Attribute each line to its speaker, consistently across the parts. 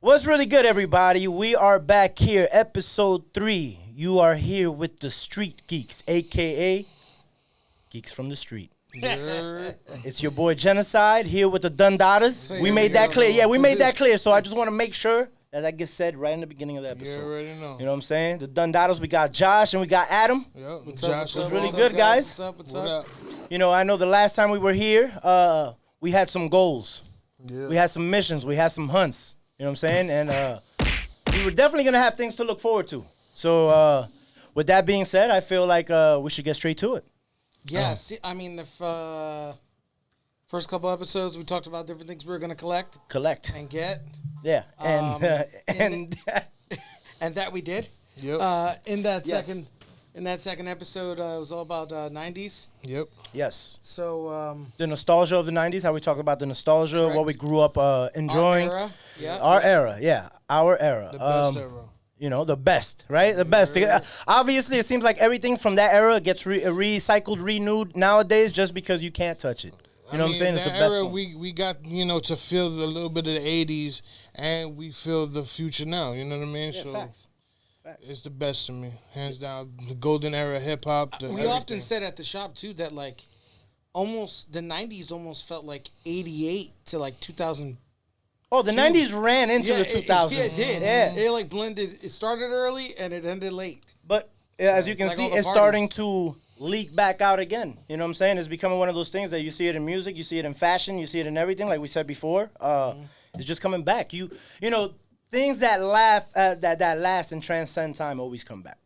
Speaker 1: What's really good, everybody? We are back here, Ep.3. You are here with the Street Geeks, a.k.a. Geeks from the Street.
Speaker 2: Yeah.
Speaker 1: It's your boy Genocide here with the Dundadas. We made that clear. Yeah, we made that clear. So I just want to make sure that gets said right in the beginning of the episode.
Speaker 2: You already know.
Speaker 1: You know what I'm saying? The Dundadas, we got Josh and we got Adam.
Speaker 2: Yep.
Speaker 3: What's
Speaker 2: Josh
Speaker 3: up?
Speaker 1: It's really good, guys.
Speaker 3: What's up?
Speaker 1: You know, I know the last time we were here, we had some goals.
Speaker 2: Yeah.
Speaker 1: We had some missions. We had some hunts. You know what I'm saying? And we were definitely going to have things to look forward to. So with that being said, I feel like we should get straight to it.
Speaker 3: Yeah, I mean, if first couple episodes we talked about different things we were going to collect and get.
Speaker 1: Yeah. And
Speaker 3: and that we did.
Speaker 2: Yep.
Speaker 3: In that second episode, it was all about 90s.
Speaker 2: Yep.
Speaker 1: Yes.
Speaker 3: So
Speaker 1: The nostalgia of the 90s, how we talk about the nostalgia,
Speaker 3: Correct.
Speaker 1: what we grew up enjoying.
Speaker 3: Our era. Yeah.
Speaker 1: Our era, yeah. Our era.
Speaker 2: The best era.
Speaker 1: You know, the best, right? The best. Obviously, it seems like everything from that era gets recycled, renewed nowadays just because you can't touch it. You know what I'm saying? It's the
Speaker 2: that
Speaker 1: best
Speaker 2: era,
Speaker 1: one.
Speaker 2: we got, to feel a little bit of the 80s, and we feel the future now. You know what I mean?
Speaker 1: Yeah,
Speaker 2: so
Speaker 1: facts.
Speaker 2: it's the best to me. Hands down. The golden era hip-hop.
Speaker 3: We often said at the shop, too, that, like, almost the 90s almost felt like 88 to, like, 2000.
Speaker 1: Oh, the 90s ran into the 2000s.
Speaker 3: Yeah, it did.
Speaker 1: Yeah.
Speaker 3: It, like, blended. It started early, and it ended late.
Speaker 1: But as you can
Speaker 3: Like
Speaker 1: see,
Speaker 3: all the
Speaker 1: it's
Speaker 3: parties.
Speaker 1: starting to leak back out again. You know what I'm saying? It's becoming one of those things that you see it in music, you see it in fashion, you see it in everything, like we said before. It's just coming back. You know, things that that last and transcend time always come back.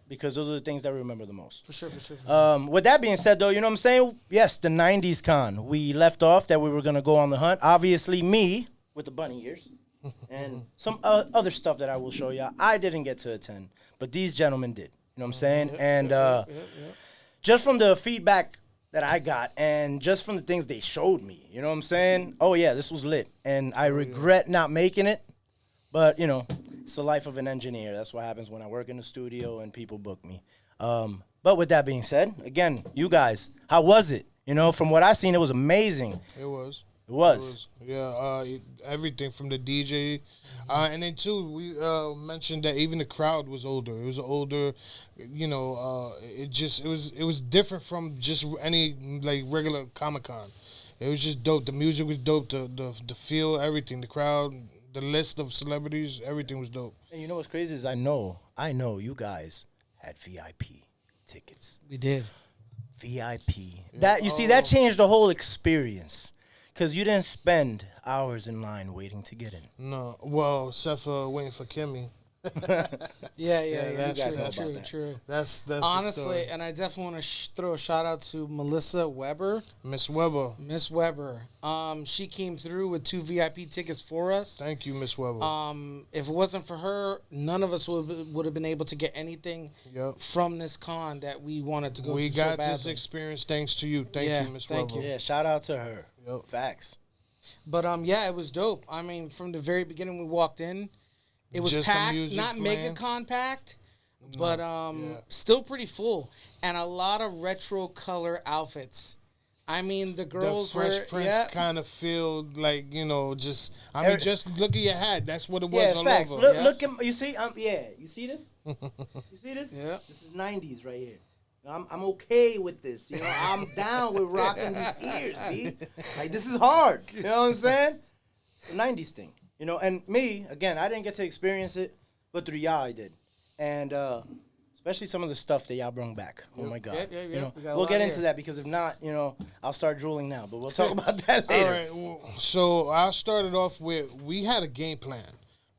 Speaker 1: Because those are the things that we remember the most.
Speaker 3: For sure.
Speaker 1: With that being said, though, you know what I'm saying? Yes, the 90s con. We left off that we were going to go on the hunt. Obviously, me, with the bunny ears, and some other stuff that I will show y'all. I didn't get to attend, but these gentlemen did. You know what I'm saying? And just from the feedback that I got and just from the things they showed me, you know what I'm saying? Oh, yeah, this was lit. And I regret not making it, but, it's the life of an engineer. That's what happens when I work in the studio and people book me. But with that being said, again, you guys, how was it? From what I seen, it was amazing.
Speaker 2: It was.
Speaker 1: It was.
Speaker 2: Yeah, everything from the DJ. And then, too, we mentioned that even the crowd was older. It was older, it was different from just any, like, regular Comic-Con. It was just dope. The music was dope. The feel, everything. The crowd, the list of celebrities, everything was dope.
Speaker 1: And you know what's crazy is I know you guys had VIP tickets.
Speaker 3: We did.
Speaker 1: VIP. That you see, that changed the whole experience. Because you didn't spend hours in line waiting to get in.
Speaker 2: No, well, except for waiting for Kimmy.
Speaker 3: Yeah,
Speaker 2: that's
Speaker 3: true.
Speaker 2: That's the
Speaker 3: Honestly,
Speaker 2: story.
Speaker 3: and I definitely want to throw a shout out to Melissa Weber.
Speaker 2: Miss Weber.
Speaker 3: Miss Weber. She came through with 2 VIP tickets for us.
Speaker 2: Thank you, Miss Weber.
Speaker 3: If it wasn't for her, none of us would have been able to get anything from this con that we wanted to go to.
Speaker 2: We
Speaker 3: so
Speaker 2: got
Speaker 3: badly.
Speaker 2: this experience thanks to you. Thank you, Miss Weber.
Speaker 3: Thank you.
Speaker 1: Yeah, shout out to her.
Speaker 2: Yep.
Speaker 1: Facts.
Speaker 3: But it was dope. I mean, from the very beginning we walked in, it was
Speaker 2: Just the
Speaker 3: packed,
Speaker 2: music
Speaker 3: not
Speaker 2: playing.
Speaker 3: mega compact, but still pretty full, and a lot of retro color outfits. I mean, the girls
Speaker 2: the Fresh Prince kind of feel like, just look at your hat. That's what it was all
Speaker 1: facts.
Speaker 2: over.
Speaker 1: Look at you see you see this? You see this?
Speaker 3: Yeah.
Speaker 1: This is 90s right here. I'm okay with this. I'm down with rocking these ears, see? Like, this is hard. You know what I'm saying? The 90s thing. And me, again, I didn't get to experience it, but through y'all I did. And especially some of the stuff that y'all brought back. Oh, my God.
Speaker 3: Yep.
Speaker 1: We'll get into that because if not, I'll start drooling now. But we'll talk about that later.
Speaker 2: All right. Well, so I started off with, we had a game plan.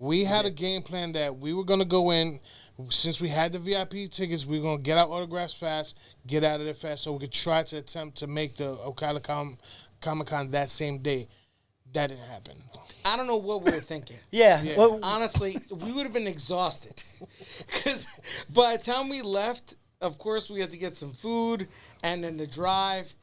Speaker 2: We had a game plan that we were going to go in. Since we had the VIP tickets, we were going to get our autographs fast, get out of there fast, so we could try to attempt to make the Ocala Comic-Con that same day. That didn't happen.
Speaker 3: I don't know what we were thinking.
Speaker 1: Yeah. Well,
Speaker 3: Honestly, we would have been exhausted. Because by the time we left, of course, we had to get some food and then the drive.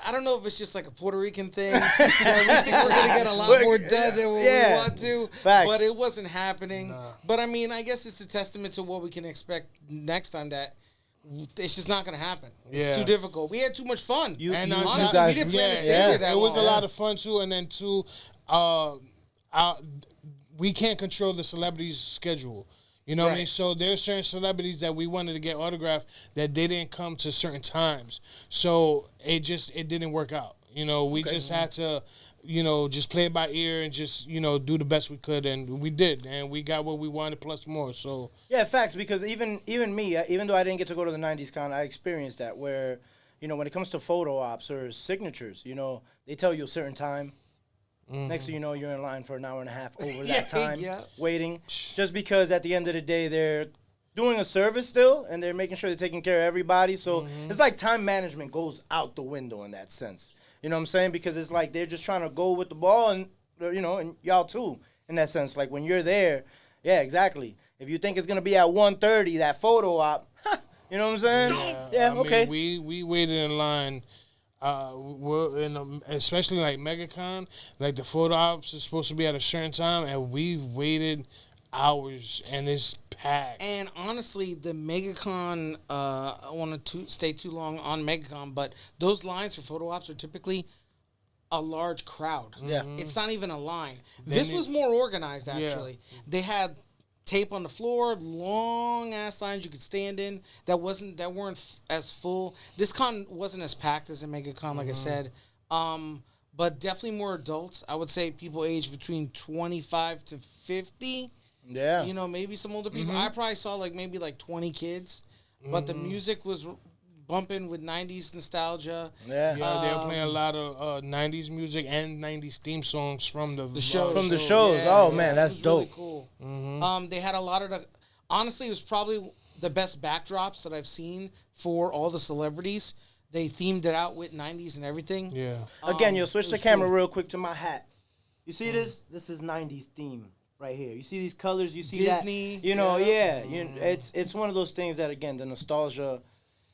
Speaker 3: I don't know if it's just like a Puerto Rican thing. We think we're going to get a lot more done than what we want to.
Speaker 1: Facts.
Speaker 3: But it wasn't happening. Nah. But, I mean, I guess it's a testament to what we can expect next time, that it's just not going to happen. It's too difficult. We had too much fun.
Speaker 1: Honestly,
Speaker 3: we didn't plan to stay there that
Speaker 2: It was
Speaker 3: long.
Speaker 2: a lot of fun, too. And then, too, we can't control the celebrities' schedule. You know what I mean? So there's certain celebrities that we wanted to get autographed that they didn't come to certain times. So it didn't work out. You know, we just had to, just play it by ear and just, do the best we could, and we did, and we got what we wanted plus more. So
Speaker 1: yeah, facts. Because even me, even though I didn't get to go to the '90s con, I experienced that where, when it comes to photo ops or signatures, they tell you a certain time. Next thing you know, you're in line for an hour and a half over that time, waiting. Just because at the end of the day, they're doing a service still, and they're making sure they're taking care of everybody. So it's like time management goes out the window in that sense. You know what I'm saying? Because it's like they're just trying to go with the ball, and and y'all too in that sense. Like when you're there, yeah, exactly. If you think it's gonna be at 1:30, that photo op, you know what I'm saying? Yeah, okay.
Speaker 2: Mean, we waited in line. Especially like MegaCon, like the photo ops is supposed to be at a certain time, and we've waited hours, and it's packed.
Speaker 3: And honestly, the MegaCon, I want to stay too long on MegaCon, but those lines for photo ops are typically a large crowd.
Speaker 1: Yeah,
Speaker 3: it's not even a line. This was more organized actually. Yeah. They had tape on the floor, long ass lines you could stand in that weren't as full. This con wasn't as packed as a MegaCon, like I said, but definitely more adults. I would say people aged between 25 to 50.
Speaker 1: Yeah,
Speaker 3: maybe some older people. I probably saw maybe 20 kids, but the music was bumping with 90s nostalgia.
Speaker 1: Yeah,
Speaker 2: they were playing a lot of 90s music and 90s theme songs from the
Speaker 3: shows.
Speaker 1: From the shows. Oh man, that's dope.
Speaker 3: Really cool. They had a lot of the. Honestly, it was probably the best backdrops that I've seen for all the celebrities. They themed it out with 90s and everything.
Speaker 2: Yeah.
Speaker 1: Again, you'll switch the camera real quick to my hat. You see this? This is 90s theme right here. You see these colors? You see
Speaker 3: Disney.
Speaker 1: That? It's one of those things that, again, the nostalgia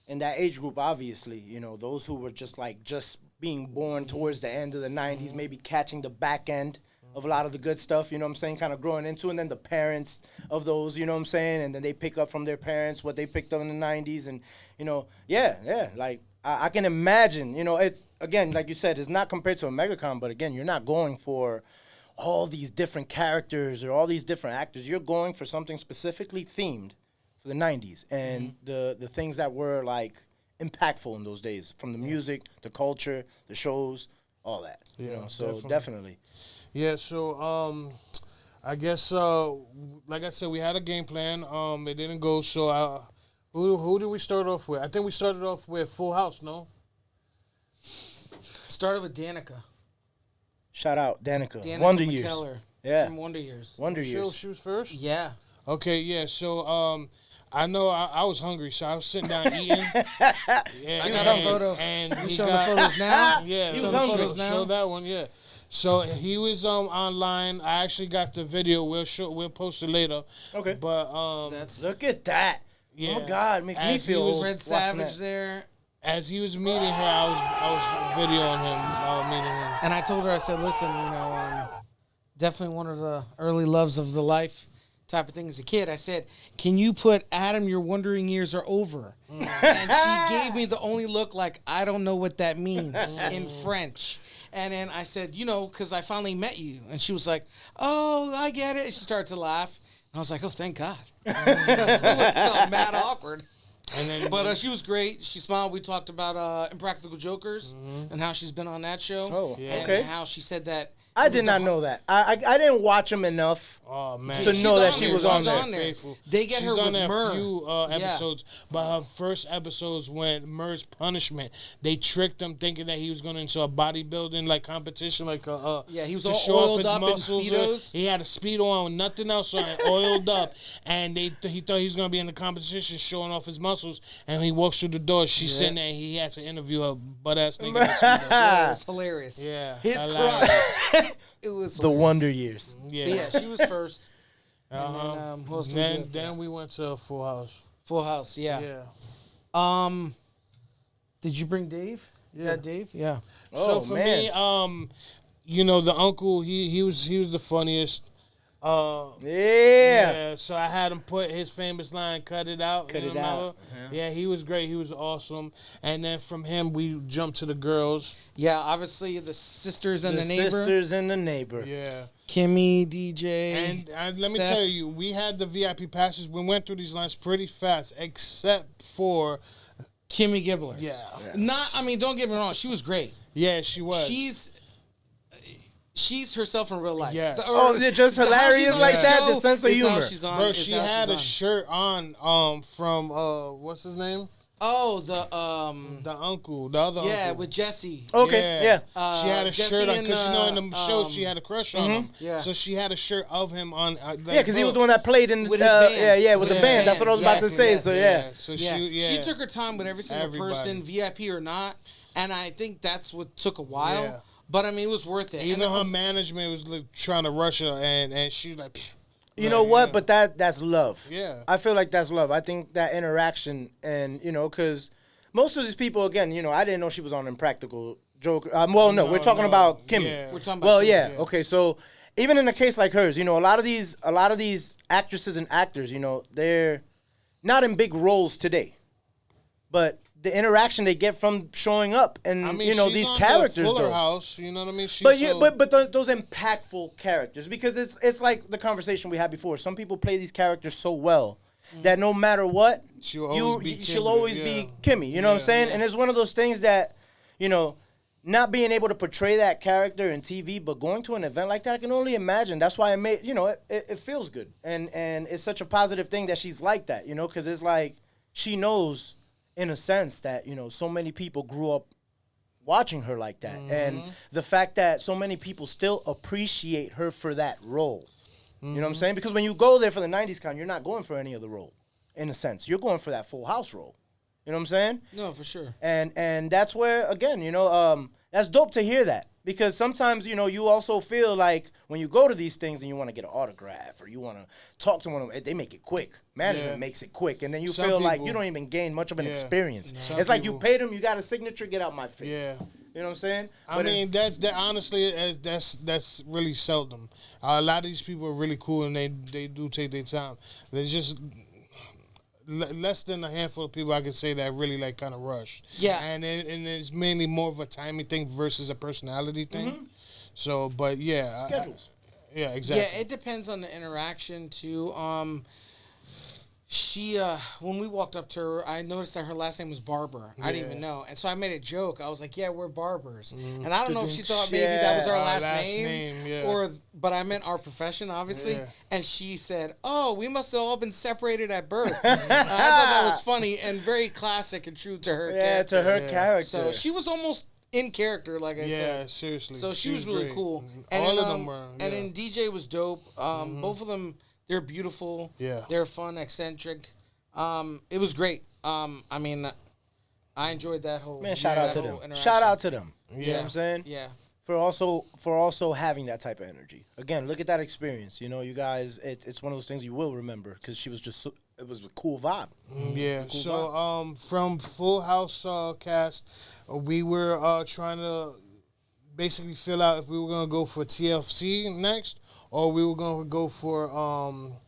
Speaker 1: in that age group, obviously, those who were just being born towards the end of the 90s, maybe catching the back end of a lot of the good stuff, you know what I'm saying, kind of growing into, and then the parents of those, you know what I'm saying, and then they pick up from their parents what they picked up in the 90s, and, like, I can imagine, it's, again, like you said, it's not compared to a MegaCon, but again, you're not going for all these different characters or all these different actors. You're going for something specifically themed for the 90s and the things that were impactful in those days, from the music, the culture, the shows, all that. So definitely.
Speaker 2: Yeah, so I guess like I said, we had a game plan. It didn't go, so who did we start off with? I think we started off with Full House, no?
Speaker 3: Started with Danica.
Speaker 1: Shout out Danica. Wonder
Speaker 3: McKellar,
Speaker 1: Years. Yeah.
Speaker 3: From Wonder Years.
Speaker 1: Wonder Years.
Speaker 2: She was first?
Speaker 3: Yeah.
Speaker 2: Okay, yeah. So I know I was hungry, so I was sitting down eating. Yeah,
Speaker 3: I got a photo.
Speaker 2: And
Speaker 3: you showing the photos now?
Speaker 2: Yeah,
Speaker 1: he was hungry.
Speaker 2: Show that one, yeah. So he was online. I actually got the video. We'll post it later.
Speaker 1: Okay.
Speaker 2: But
Speaker 1: look at that.
Speaker 2: Yeah.
Speaker 1: Oh God, makes me feel old.
Speaker 3: Red Savage there.
Speaker 2: As he was meeting her, I was videoing him, meeting him.
Speaker 3: And I told her, I said, listen, definitely one of the early loves of the life type of thing as a kid. I said, can you put Adam, your wondering years are over? And she gave me the only look like, I don't know what that means in French. And then I said, because I finally met you. And she was like, oh, I get it. And she started to laugh. And I was like, oh, thank God. It felt mad awkward. But she was great. She smiled. We talked about Impractical Jokers and how she's been on that show.
Speaker 1: Oh,
Speaker 3: yeah.
Speaker 1: Okay.
Speaker 3: And how she said that.
Speaker 1: I did not know that. I didn't watch them enough to know that she was on there.
Speaker 3: They get her with Murr.
Speaker 2: She's on a few episodes, but her first episodes when Murr's punishment, they tricked him thinking that he was going into a bodybuilding competition,
Speaker 3: he was
Speaker 2: to
Speaker 3: all
Speaker 2: show off
Speaker 3: oiled
Speaker 2: his
Speaker 3: up
Speaker 2: muscles.
Speaker 3: in Speedos.
Speaker 2: He had a Speedo on, nothing else on, oiled up, and he thought he was going to be in the competition showing off his muscles, and he walks through the door. She's sitting there, and he had to interview her butt-ass nigga in a Speedo.
Speaker 3: It was hilarious.
Speaker 2: Yeah.
Speaker 3: His crush. It was
Speaker 1: the Wonder Years.
Speaker 3: Yeah, she was first. And then, who else did we do?
Speaker 2: Then we went to Full House.
Speaker 3: Full House, yeah.
Speaker 2: Yeah.
Speaker 3: Did you bring Dave?
Speaker 2: Yeah,
Speaker 3: Dave. Yeah.
Speaker 2: So for me, the uncle, he was the funniest.
Speaker 1: Yeah.
Speaker 2: So I had him put his famous line, "Cut it out."
Speaker 1: Cut
Speaker 2: you
Speaker 1: it
Speaker 2: know?
Speaker 1: out.
Speaker 2: Yeah, he was great. He was awesome. And then from him, we jumped to the girls.
Speaker 3: Yeah, obviously the sisters and the neighbor.
Speaker 1: Sisters and the neighbor.
Speaker 2: Yeah.
Speaker 3: Kimmy, DJ.
Speaker 2: And let me
Speaker 3: Steph.
Speaker 2: tell you, we had the VIP passes. We went through these lines pretty fast, except for
Speaker 3: Kimmy Gibbler.
Speaker 2: yeah.
Speaker 3: Don't get me wrong, she was great.
Speaker 2: Yeah, she was.
Speaker 3: She's herself in real life.
Speaker 2: Yes.
Speaker 1: They're just hilarious like that. The sense of humor.
Speaker 2: Bro, she had a shirt on from what's his name?
Speaker 3: Oh,
Speaker 2: the uncle, the other uncle.
Speaker 3: with Jesse.
Speaker 1: Okay, yeah.
Speaker 2: She had a
Speaker 3: Jesse
Speaker 2: shirt on because in the show
Speaker 3: um,
Speaker 2: she had a crush on him.
Speaker 3: Yeah.
Speaker 2: So she had a shirt of him on.
Speaker 1: Yeah, because he was the one that played in
Speaker 3: with his band.
Speaker 1: with the band. That's what I was about to say. So
Speaker 2: So
Speaker 3: she took her time with every single person, VIP or not, and I think that's what took a while.
Speaker 2: Yeah.
Speaker 3: But I mean, it was worth it.
Speaker 2: Even her management was trying to rush her, and she was like, pfft.
Speaker 1: You know what? But that's love.
Speaker 2: Yeah.
Speaker 1: I feel like that's love. I think that interaction and, because most of these people, again, I didn't know she was on Impractical Joker. No, we're talking about Kimmy.
Speaker 2: Yeah.
Speaker 3: We're talking about Kimmy.
Speaker 1: Okay. So even in a case like hers, a lot of these actresses and actors, they're not in big roles today, but the interaction they get from showing up and
Speaker 2: she's
Speaker 1: these
Speaker 2: on
Speaker 1: characters,
Speaker 2: the Fuller
Speaker 1: though.
Speaker 2: House, you know what I mean?
Speaker 1: But those impactful characters, because it's like the conversation we had before. Some people play these characters so well that no matter what, she'll always be Kimmy. You know what I'm saying? Yeah. And it's one of those things that, not being able to portray that character in TV, but going to an event like that, I can only imagine. That's why it feels good, and it's such a positive thing that she's like that, because it's like she knows, in a sense, that so many people grew up watching her like that, and the fact that so many people still appreciate her for that role. You know what I'm saying? Because when you go there for the 90s con, you're not going for any other role, in a sense. You're going for that Full House role. You know what I'm saying?
Speaker 3: No, for sure.
Speaker 1: And that's where, again, that's dope to hear that. Because sometimes, you also feel like when you go to these things and you want to get an autograph or you want to talk to one of them, they make it quick. Management makes it quick. And then you feel like you don't even gain much of an experience. It's like you paid them, you got a signature, get out my face. Yeah. You know what I'm saying?
Speaker 2: Honestly, that's really seldom. A lot of these people are really cool and they do take their time. They just less than a handful of people I could say that really kind of rushed.
Speaker 3: Yeah,
Speaker 2: and it's mainly more of a timing thing versus a personality thing. So, but yeah,
Speaker 1: schedules.
Speaker 2: Yeah, exactly.
Speaker 3: Yeah, it depends on the interaction too. She when we walked up to her, I noticed that her last name was Barber. I didn't even know, and so I made a joke. I was like, "Yeah, we're barbers," and I don't know if she thought maybe that was our last name, but I meant our profession, obviously. Yeah. And she said, "Oh, we must have all been separated at birth." I thought that was funny and very classic and true to her.
Speaker 1: Yeah, to her character.
Speaker 3: So she was almost in character, like I said.
Speaker 2: Yeah, seriously.
Speaker 3: So she was really
Speaker 2: great.
Speaker 3: Cool.
Speaker 2: And
Speaker 3: all
Speaker 2: of them were. Yeah.
Speaker 3: And then DJ was dope. Both of them. They're beautiful.
Speaker 2: Yeah.
Speaker 3: They're fun, eccentric. It was great. I enjoyed that whole.
Speaker 1: Man, shout out to them. Shout out to them.
Speaker 2: Yeah.
Speaker 1: You know what I'm saying?
Speaker 3: Yeah.
Speaker 1: For also having that type of energy. Again, look at that experience. You guys, it's one of those things you will remember because she was just. It was a cool vibe.
Speaker 2: Yeah.
Speaker 1: Cool
Speaker 2: so
Speaker 1: vibe.
Speaker 2: From Full House cast, we were trying to basically fill out if we were gonna go for TLC next or we were gonna go for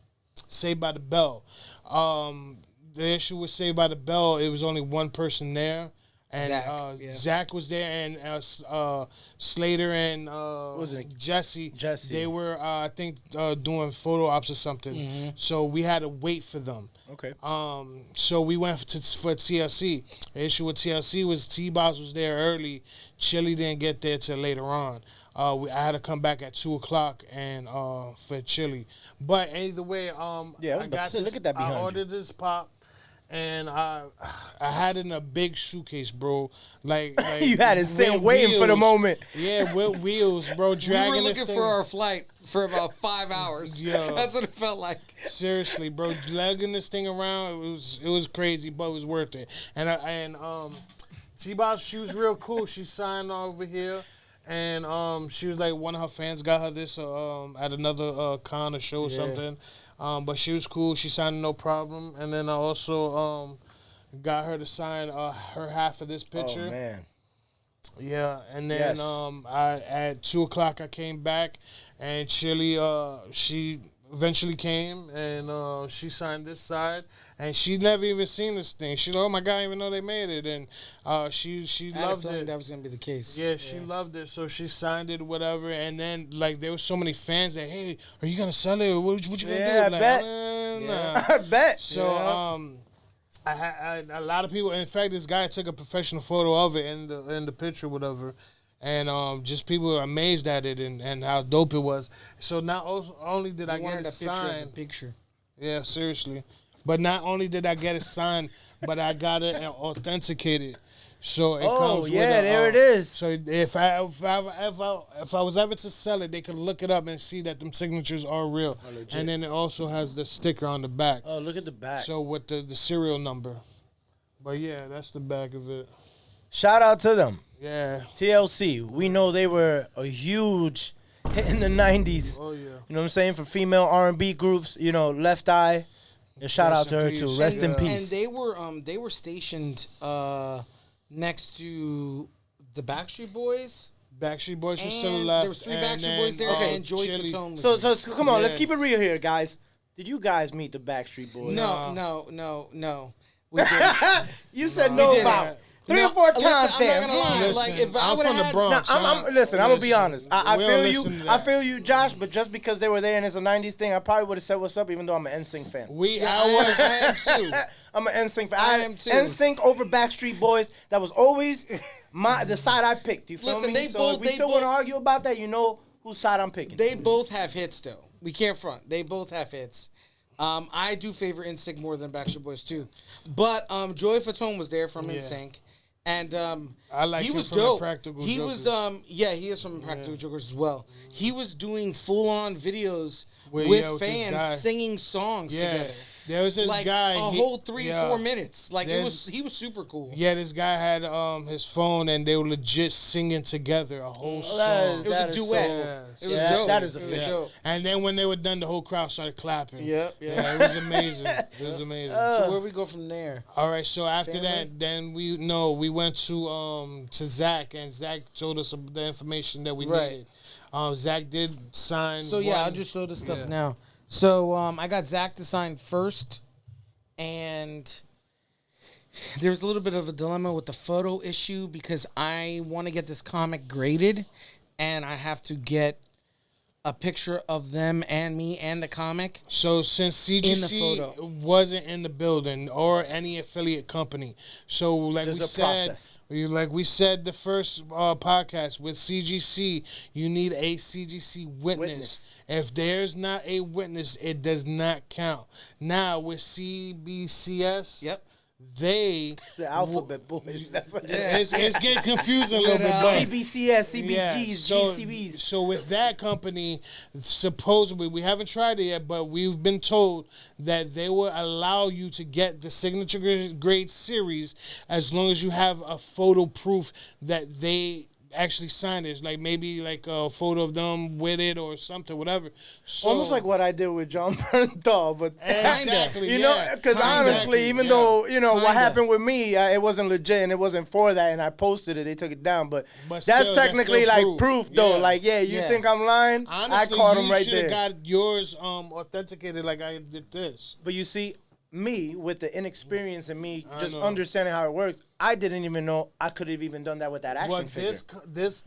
Speaker 2: Saved by the Bell. The issue with Saved by the Bell, it was only one person there. And Zach was there, and Slater and Jesse, they were, I think, doing photo ops or something. So we had to wait for them.
Speaker 1: Okay.
Speaker 2: So we went for TLC. The issue with TLC was T-Boss was there early. Chili didn't get there till later on. I had to come back at 2:00 and for Chili. But either way, I got this.
Speaker 1: Look at that behind
Speaker 2: I ordered this pop. And I had it in a big suitcase, bro. Like
Speaker 1: you had it sitting waiting for the moment.
Speaker 2: Yeah, with wheels, bro. Dragging
Speaker 3: we were looking
Speaker 2: this
Speaker 3: for our flight for about 5 hours.
Speaker 2: Yeah,
Speaker 3: that's what it felt like.
Speaker 2: Seriously, bro, lugging this thing around, it was crazy, but it was worth it. And T-Boss, she was real cool. She signed over here. And she was like, one of her fans got her this at another con or show or something. But she was cool. She signed no problem. And then I also got her to sign her half of this picture.
Speaker 1: Oh, man.
Speaker 2: Yeah, and then
Speaker 1: Yes.
Speaker 2: I at 2:00 I came back, and Chili she eventually came and she signed this side, and she never even seen this thing. She oh my God, I didn't even know they made it, and she
Speaker 3: I had a
Speaker 2: loved
Speaker 3: feeling
Speaker 2: it.
Speaker 3: that was gonna be the case.
Speaker 2: Yeah, she loved it, so she signed it, whatever. And then like there was so many fans that hey, are you gonna sell it? What you gonna
Speaker 1: Yeah, I
Speaker 2: do? Like,
Speaker 1: bet.
Speaker 2: Nah.
Speaker 1: I bet.
Speaker 2: So I a lot of people. In fact, this guy took a professional photo of it in the picture, whatever, and just people were amazed at it and how dope it was. So not only did I get it signed,
Speaker 3: Picture.
Speaker 2: yeah, seriously, but not only did I get it signed, but I got it authenticated. So it comes with
Speaker 1: there it is.
Speaker 2: So if I was ever to sell it, they could look it up and see that them signatures are real. And then it also has the sticker on the back.
Speaker 1: Oh, look at the back.
Speaker 2: So with the serial number. But yeah, that's the back of it.
Speaker 1: Shout out to them.
Speaker 2: Yeah.
Speaker 1: TLC. We know they were a huge hit in the 90s.
Speaker 2: Oh yeah.
Speaker 1: You know what I'm saying? For female R&B groups, Left Eye. And shout out
Speaker 2: Rest
Speaker 1: to
Speaker 2: in
Speaker 1: her
Speaker 2: peace.
Speaker 1: too. Rest in
Speaker 2: Yeah.
Speaker 1: peace.
Speaker 3: And they were stationed next to the Backstreet Boys.
Speaker 2: Backstreet Boys were
Speaker 3: And
Speaker 2: still left.
Speaker 3: there was 3
Speaker 2: and
Speaker 3: Backstreet
Speaker 2: then,
Speaker 3: Boys there, and Joy
Speaker 2: Chili.
Speaker 3: Fatone was
Speaker 1: So
Speaker 3: there.
Speaker 1: come on, let's
Speaker 2: Yeah.
Speaker 1: keep it real here, guys. Did you guys meet the Backstreet Boys?
Speaker 3: No. We didn't.
Speaker 1: You said
Speaker 3: We
Speaker 1: no
Speaker 3: didn't.
Speaker 1: about 3
Speaker 3: No,
Speaker 1: or 4
Speaker 3: listen,
Speaker 1: times
Speaker 3: I'm
Speaker 1: there.
Speaker 3: not gonna lie.
Speaker 2: Listen,
Speaker 3: Like, if I
Speaker 2: I'm
Speaker 3: would've
Speaker 2: from the
Speaker 3: had-
Speaker 2: Bronx.
Speaker 1: No, listen, I'm gonna be honest. I
Speaker 2: we
Speaker 1: feel
Speaker 2: don't
Speaker 1: you.
Speaker 2: listen to
Speaker 1: I
Speaker 2: that.
Speaker 1: feel you, Josh. But just because they were there and it's a '90s thing, I probably would have said what's up, even though I'm an NSYNC fan.
Speaker 3: I am too.
Speaker 1: I'm an NSYNC fan.
Speaker 3: I am too.
Speaker 1: NSYNC over Backstreet Boys. That was always the side I picked. You feel
Speaker 3: Listen,
Speaker 1: me?
Speaker 3: they
Speaker 1: So
Speaker 3: both-
Speaker 1: if we
Speaker 3: they
Speaker 1: still want to
Speaker 3: both-
Speaker 1: argue about that, you know whose side I'm picking.
Speaker 3: They both have hits, though. We can't front. They both have hits. I do favor NSYNC more than Backstreet Boys too, but Joy Fatone was there from NSYNC, and
Speaker 2: I like
Speaker 3: he
Speaker 2: him
Speaker 3: was
Speaker 2: from the
Speaker 3: dope.
Speaker 2: Practical
Speaker 3: He was
Speaker 2: Jokers.
Speaker 3: he is from Practical Jokers as well. He was doing full on videos
Speaker 2: With
Speaker 3: with
Speaker 2: this
Speaker 3: fans
Speaker 2: guy.
Speaker 3: singing songs
Speaker 2: Yeah.
Speaker 3: together.
Speaker 2: There was this
Speaker 3: Like
Speaker 2: guy.
Speaker 3: a whole 3 or 4 minutes. Like
Speaker 2: There's-
Speaker 3: he was super cool.
Speaker 2: Yeah, this guy had his phone and they were legit singing together a whole
Speaker 1: That
Speaker 2: song.
Speaker 3: It was
Speaker 1: that
Speaker 3: a
Speaker 1: is
Speaker 3: duet.
Speaker 1: so-
Speaker 3: It was
Speaker 1: Yeah,
Speaker 3: dope.
Speaker 1: that is
Speaker 3: It was
Speaker 1: official.
Speaker 3: dope.
Speaker 2: And then when they were done, the whole crowd started clapping.
Speaker 3: Yep.
Speaker 2: Yeah, it was amazing. It was amazing.
Speaker 3: So where we go from there?
Speaker 2: All right, so after
Speaker 3: Family?
Speaker 2: that, then we went to Zach, and Zach told us the information that we
Speaker 3: Right.
Speaker 2: needed. Zach did sign.
Speaker 3: So yeah,
Speaker 2: one-
Speaker 3: I'll just show this stuff
Speaker 2: Yeah.
Speaker 3: now. So I got Zach to sign first, and there's a little bit of a dilemma with the photo issue because I want to get this comic graded, and I have to get a picture of them and me and the comic.
Speaker 2: So since CGC
Speaker 3: photo.
Speaker 2: wasn't in the building or any affiliate company, so like
Speaker 1: There's
Speaker 2: we
Speaker 1: a
Speaker 2: said,
Speaker 1: process.
Speaker 2: like we said the first podcast with CGC, you need a CGC witness. If there's not a witness, it does not count. Now with CBCS,
Speaker 3: Yep.
Speaker 2: they
Speaker 1: The alphabet boys. That's what
Speaker 2: it's getting confusing a little bit. But
Speaker 1: CBCS, CBGs, GCBs.
Speaker 2: So with that company, supposedly we haven't tried it yet, but we've been told that they will allow you to get the signature grade series as long as you have a photo proof that they actually signed it. Like maybe like a photo of them with it or something, whatever. So,
Speaker 1: Almost like what I did with John Bernthal, but
Speaker 2: exactly,
Speaker 1: you know,
Speaker 2: yeah.
Speaker 1: because honestly,
Speaker 2: Exactly,
Speaker 1: even
Speaker 2: yeah.
Speaker 1: though what
Speaker 3: Kinda.
Speaker 1: happened with me, it wasn't legit and it wasn't for that, and I posted it, they took it down. But,
Speaker 2: But
Speaker 1: that's
Speaker 2: still,
Speaker 1: technically
Speaker 2: that's
Speaker 1: like
Speaker 2: still
Speaker 1: proof,
Speaker 2: proof.
Speaker 1: though.
Speaker 2: Yeah.
Speaker 1: Like, you
Speaker 3: Yeah.
Speaker 1: think I'm lying?
Speaker 2: honestly,
Speaker 1: I caught him
Speaker 2: you
Speaker 1: right
Speaker 2: should
Speaker 1: there.
Speaker 2: have got yours authenticated like I did this.
Speaker 1: But you see, me with the inexperience and me just
Speaker 2: know.
Speaker 1: understanding how it works, I didn't even know I could have even done that with that action
Speaker 2: But
Speaker 1: figure.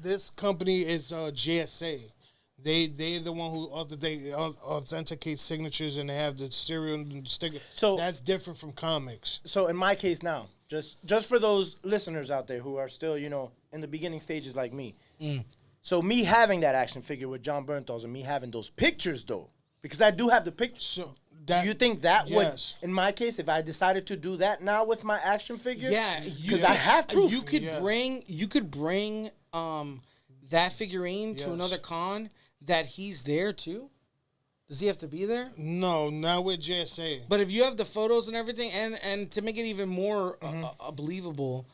Speaker 2: this company is JSA. They're the one who authenticate signatures and they have the serial and sticker.
Speaker 1: So-
Speaker 2: that's different from comics.
Speaker 1: So in my case now, just for those listeners out there who are still, in the beginning stages like me. So me having that action figure with John Bernthal's and me having those pictures though, because I do have the pictures.
Speaker 2: So
Speaker 1: Do you think that
Speaker 2: yes.
Speaker 1: would, in my case, if I decided to do that now with my action figure?
Speaker 3: Yeah,
Speaker 1: because I have proof.
Speaker 3: You could
Speaker 2: Yeah.
Speaker 3: bring that figurine to
Speaker 2: Yes.
Speaker 3: another con that he's there too. Does he have to be there?
Speaker 2: No, not with JSA.
Speaker 3: But if you have the photos and everything, and to make it even more
Speaker 1: Mm-hmm.
Speaker 3: believable,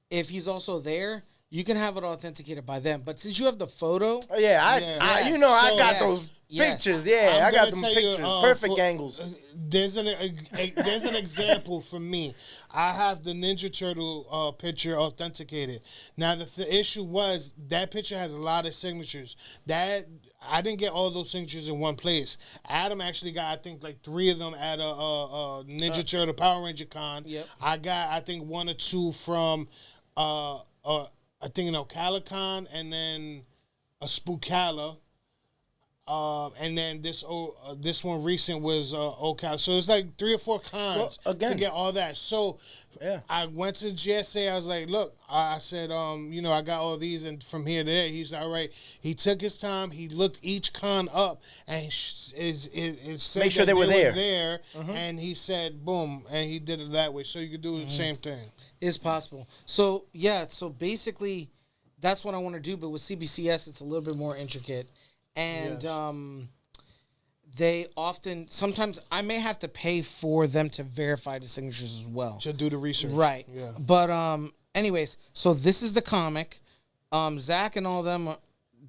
Speaker 3: if he's also there, you can have it authenticated by them. But since you have the photo,
Speaker 1: Oh, yeah, I
Speaker 2: Yeah.
Speaker 1: I
Speaker 3: Yes.
Speaker 1: I
Speaker 3: So,
Speaker 1: got
Speaker 3: yes.
Speaker 1: those
Speaker 3: Yes.
Speaker 1: Pictures, yeah.
Speaker 2: I'm
Speaker 1: I got
Speaker 2: gonna
Speaker 1: them
Speaker 2: tell you,
Speaker 1: pictures. Perfect angles.
Speaker 2: There's an example for me. I have the Ninja Turtle picture authenticated. Now the issue was that picture has a lot of signatures. That I didn't get all those signatures in one place. Adam actually got, I think, like 3 of them at a Ninja Turtle Power Ranger con.
Speaker 3: Yep.
Speaker 2: I got, I think, 1 or 2 from I think an Ocala con, and then a Spookala. And then this one recent was Ocala. So it's like 3 or 4 cons to get all that. So I went to GSA. I was like, look, I said, I got all these, and from here to there, he's all right. He took his time. He looked each con up, and it said
Speaker 1: make sure
Speaker 2: that
Speaker 1: they were there.
Speaker 2: Mm-hmm. And he said, boom, and he did it that way. So you could do the same thing.
Speaker 3: It's possible. So so basically, that's what I want to do. But with CBCS, it's a little bit more intricate. And they sometimes I may have to pay for them to verify the signatures as well.
Speaker 2: To do the research.
Speaker 3: Right.
Speaker 2: Yeah.
Speaker 3: But anyways, so this is the comic. Zach and all them,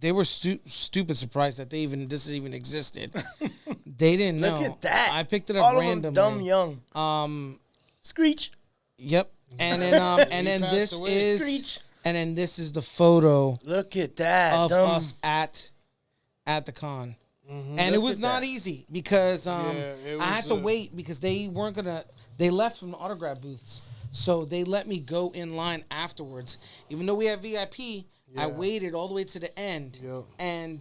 Speaker 3: they were stupid surprised that this even existed. They didn't know.
Speaker 1: Look at that.
Speaker 3: I picked it up
Speaker 1: all
Speaker 3: randomly.
Speaker 1: Of them dumb young. Screech.
Speaker 3: Yep. And then this is
Speaker 1: Screech.
Speaker 3: And then this is the photo.
Speaker 1: Look at that.
Speaker 3: Of
Speaker 1: dumb.
Speaker 3: us at the con.
Speaker 2: Mm-hmm.
Speaker 3: And it was not easy because
Speaker 2: I
Speaker 3: had to wait because they left from the autograph booths. So they let me go in line afterwards. Even though we had VIP, I waited all the way to the end.
Speaker 2: Yep.
Speaker 3: And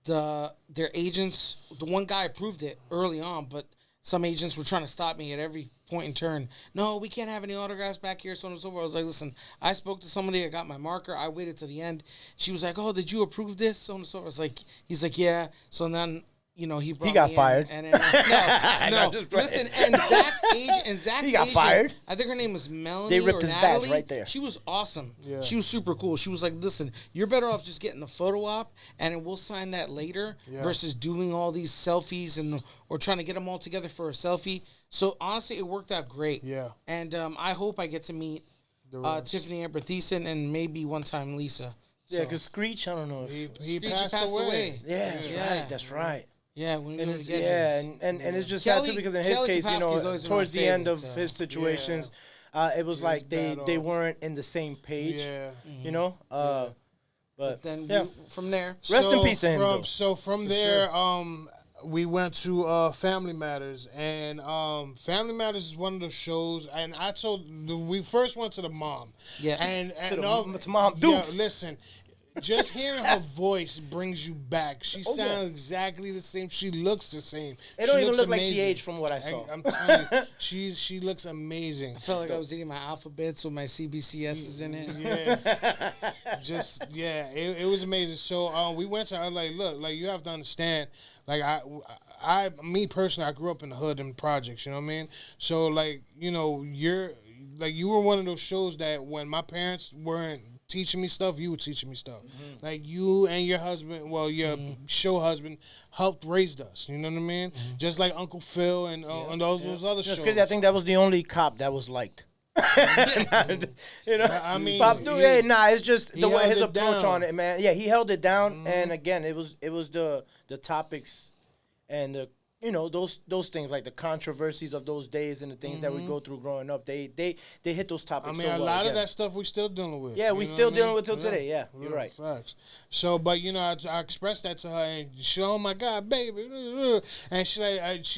Speaker 3: their agents, the one guy approved it early on, but some agents were trying to stop me at every point and turn. No, we can't have any autographs back here, so on and so forth. I was like, listen, I spoke to somebody, I got my marker, I waited to the end. She was like, oh, did you approve this? So on and so forth. I was like, he's like, yeah. So then, he brought
Speaker 1: he got
Speaker 3: me
Speaker 1: fired.
Speaker 3: In, and then, no. Listen, and Zach's agent,
Speaker 1: he got fired.
Speaker 3: I think her name was Melanie.
Speaker 1: They ripped
Speaker 3: or
Speaker 1: his
Speaker 3: Natalie.
Speaker 1: badge right there.
Speaker 3: She was awesome.
Speaker 2: Yeah.
Speaker 3: She was super cool. She was like, listen, you're better off just getting the photo op, and then we'll sign that later versus doing all these selfies or trying to get them all together for a selfie. So honestly, it worked out great.
Speaker 2: Yeah.
Speaker 3: And I hope I get to meet Tiffany Amber Thiessen and maybe one time Lisa.
Speaker 1: Yeah, because Screech, I don't know if
Speaker 2: he passed away.
Speaker 1: Yeah, that's right. That's right.
Speaker 3: Yeah, when we
Speaker 1: and
Speaker 3: were
Speaker 1: it's,
Speaker 3: together.
Speaker 1: and it's just
Speaker 3: Kelly-
Speaker 1: sad too because in his
Speaker 3: Kelly
Speaker 1: case,
Speaker 3: Kapowski's always been
Speaker 1: towards
Speaker 3: my
Speaker 1: the end
Speaker 3: favorite,
Speaker 1: of
Speaker 3: so.
Speaker 1: his situations, it was like they weren't in the same page.
Speaker 2: Yeah.
Speaker 1: But
Speaker 3: then from there,
Speaker 1: rest in peace to him. Though.
Speaker 2: So from there, we went to Family Matters, and Family Matters is one of those shows. And I we first went to the mom.
Speaker 3: Yeah.
Speaker 2: And
Speaker 1: to Mom Dukes.
Speaker 2: Yeah, listen. Just hearing her voice brings you back. She sounds exactly the same. She looks the same.
Speaker 1: It don't even look like she aged from what I saw.
Speaker 2: I'm telling you, she looks amazing.
Speaker 3: I felt like I was eating my alphabets with my CBCSs in it.
Speaker 2: Yeah, it was amazing. So we went to her, like, look, like, you have to understand, like, me personally, I grew up in the hood and projects, you know what I mean? So, like, you were one of those shows that when my parents weren't teaching me stuff, you were teaching me stuff. Mm-hmm. Like, you and your husband, your show husband, helped raise us. You know what I mean? Mm-hmm. Just like Uncle Phil and those other shows.
Speaker 1: Crazy. I think that was the only cop that was liked.
Speaker 2: I mean,
Speaker 1: Pop it's just the way his approach
Speaker 2: down.
Speaker 1: on it, man. Yeah, he held it down, and again, it was the topics and the those things like the controversies of those days and the things that we go through growing up. They hit those topics.
Speaker 2: I mean, a lot of that stuff we still dealing with.
Speaker 1: Yeah, we still dealing with till today. Yeah, you're right.
Speaker 2: Facts. So, but I expressed that to her, and she, oh my God, baby, and she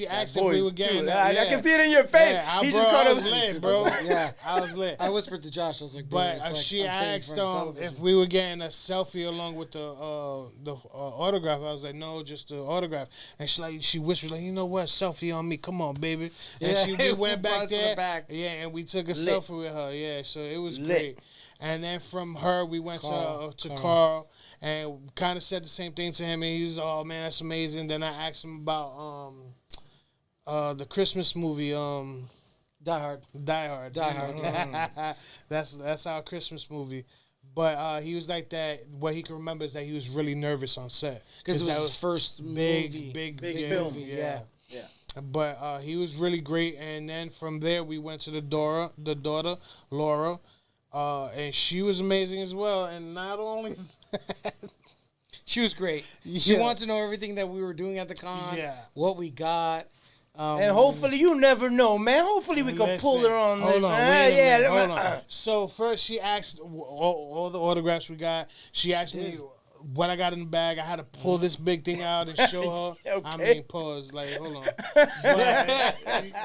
Speaker 2: asked if we were getting.
Speaker 1: I can see it in your face.
Speaker 2: Yeah,
Speaker 1: he just called us
Speaker 2: lit, bro.
Speaker 3: Yeah,
Speaker 2: I was lit.
Speaker 3: I whispered to Josh. I was like,
Speaker 2: but she asked if we were getting a selfie along with the autograph. I was like, no, just the autograph. And she whispered, like, you know what, selfie on me, come on, baby. And we went back there. Yeah, and we took a selfie with her. Yeah, so it was great. And then from her, we went to Carl and kind of said the same thing to him. And he was, oh man, that's amazing. Then I asked him about the Christmas movie,
Speaker 3: Die Hard.
Speaker 2: That's our Christmas movie. But he was like that. What he can remember is that he was really nervous on set
Speaker 3: because it was his first
Speaker 2: big film.
Speaker 3: Yeah.
Speaker 2: But he was really great. And then from there, we went to the daughter, Laura, and she was amazing as well. And not only that,
Speaker 3: She was great. She
Speaker 2: Yeah.
Speaker 3: wanted to know everything that we were doing at the con.
Speaker 2: Yeah.
Speaker 3: What we got.
Speaker 1: And hopefully, you never know, man. Hopefully, we can pull her on.
Speaker 2: Hold on,
Speaker 1: man.
Speaker 2: wait a minute, hold
Speaker 1: yeah.
Speaker 2: on. So first, she asked all the autographs we got. She asked me what I got in the bag. I had to pull this big thing out and show her. I
Speaker 1: Okay.
Speaker 2: mean, pause. Like, hold on. But,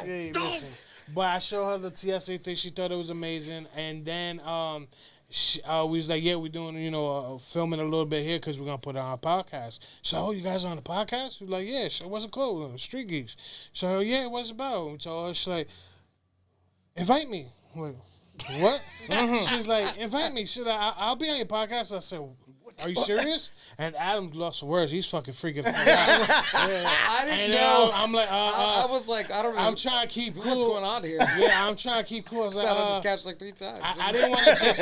Speaker 2: hey, listen. But I showed her the TSA thing. She thought it was amazing. And then we was like, yeah, we're doing, filming a little bit here because we're going to put it on our podcast. So, oh, you guys on the podcast? We're like, yeah. So, what's it called? Street Geeks. So, yeah, what's it about? We told her, she's like, invite me. I'm like, what? She's like, invite me. She's like, I'll be on your podcast. I said, are you serious? And Adam lost words. He's fucking freaking out.
Speaker 3: I didn't know.
Speaker 2: I'm like,
Speaker 3: I was like, I don't know.
Speaker 2: I'm trying to keep cool.
Speaker 3: What's going on here?
Speaker 2: Yeah, I'm trying to keep cool. I was
Speaker 3: Sat on this
Speaker 2: like,
Speaker 3: couch like 3 times.
Speaker 2: I didn't want to just,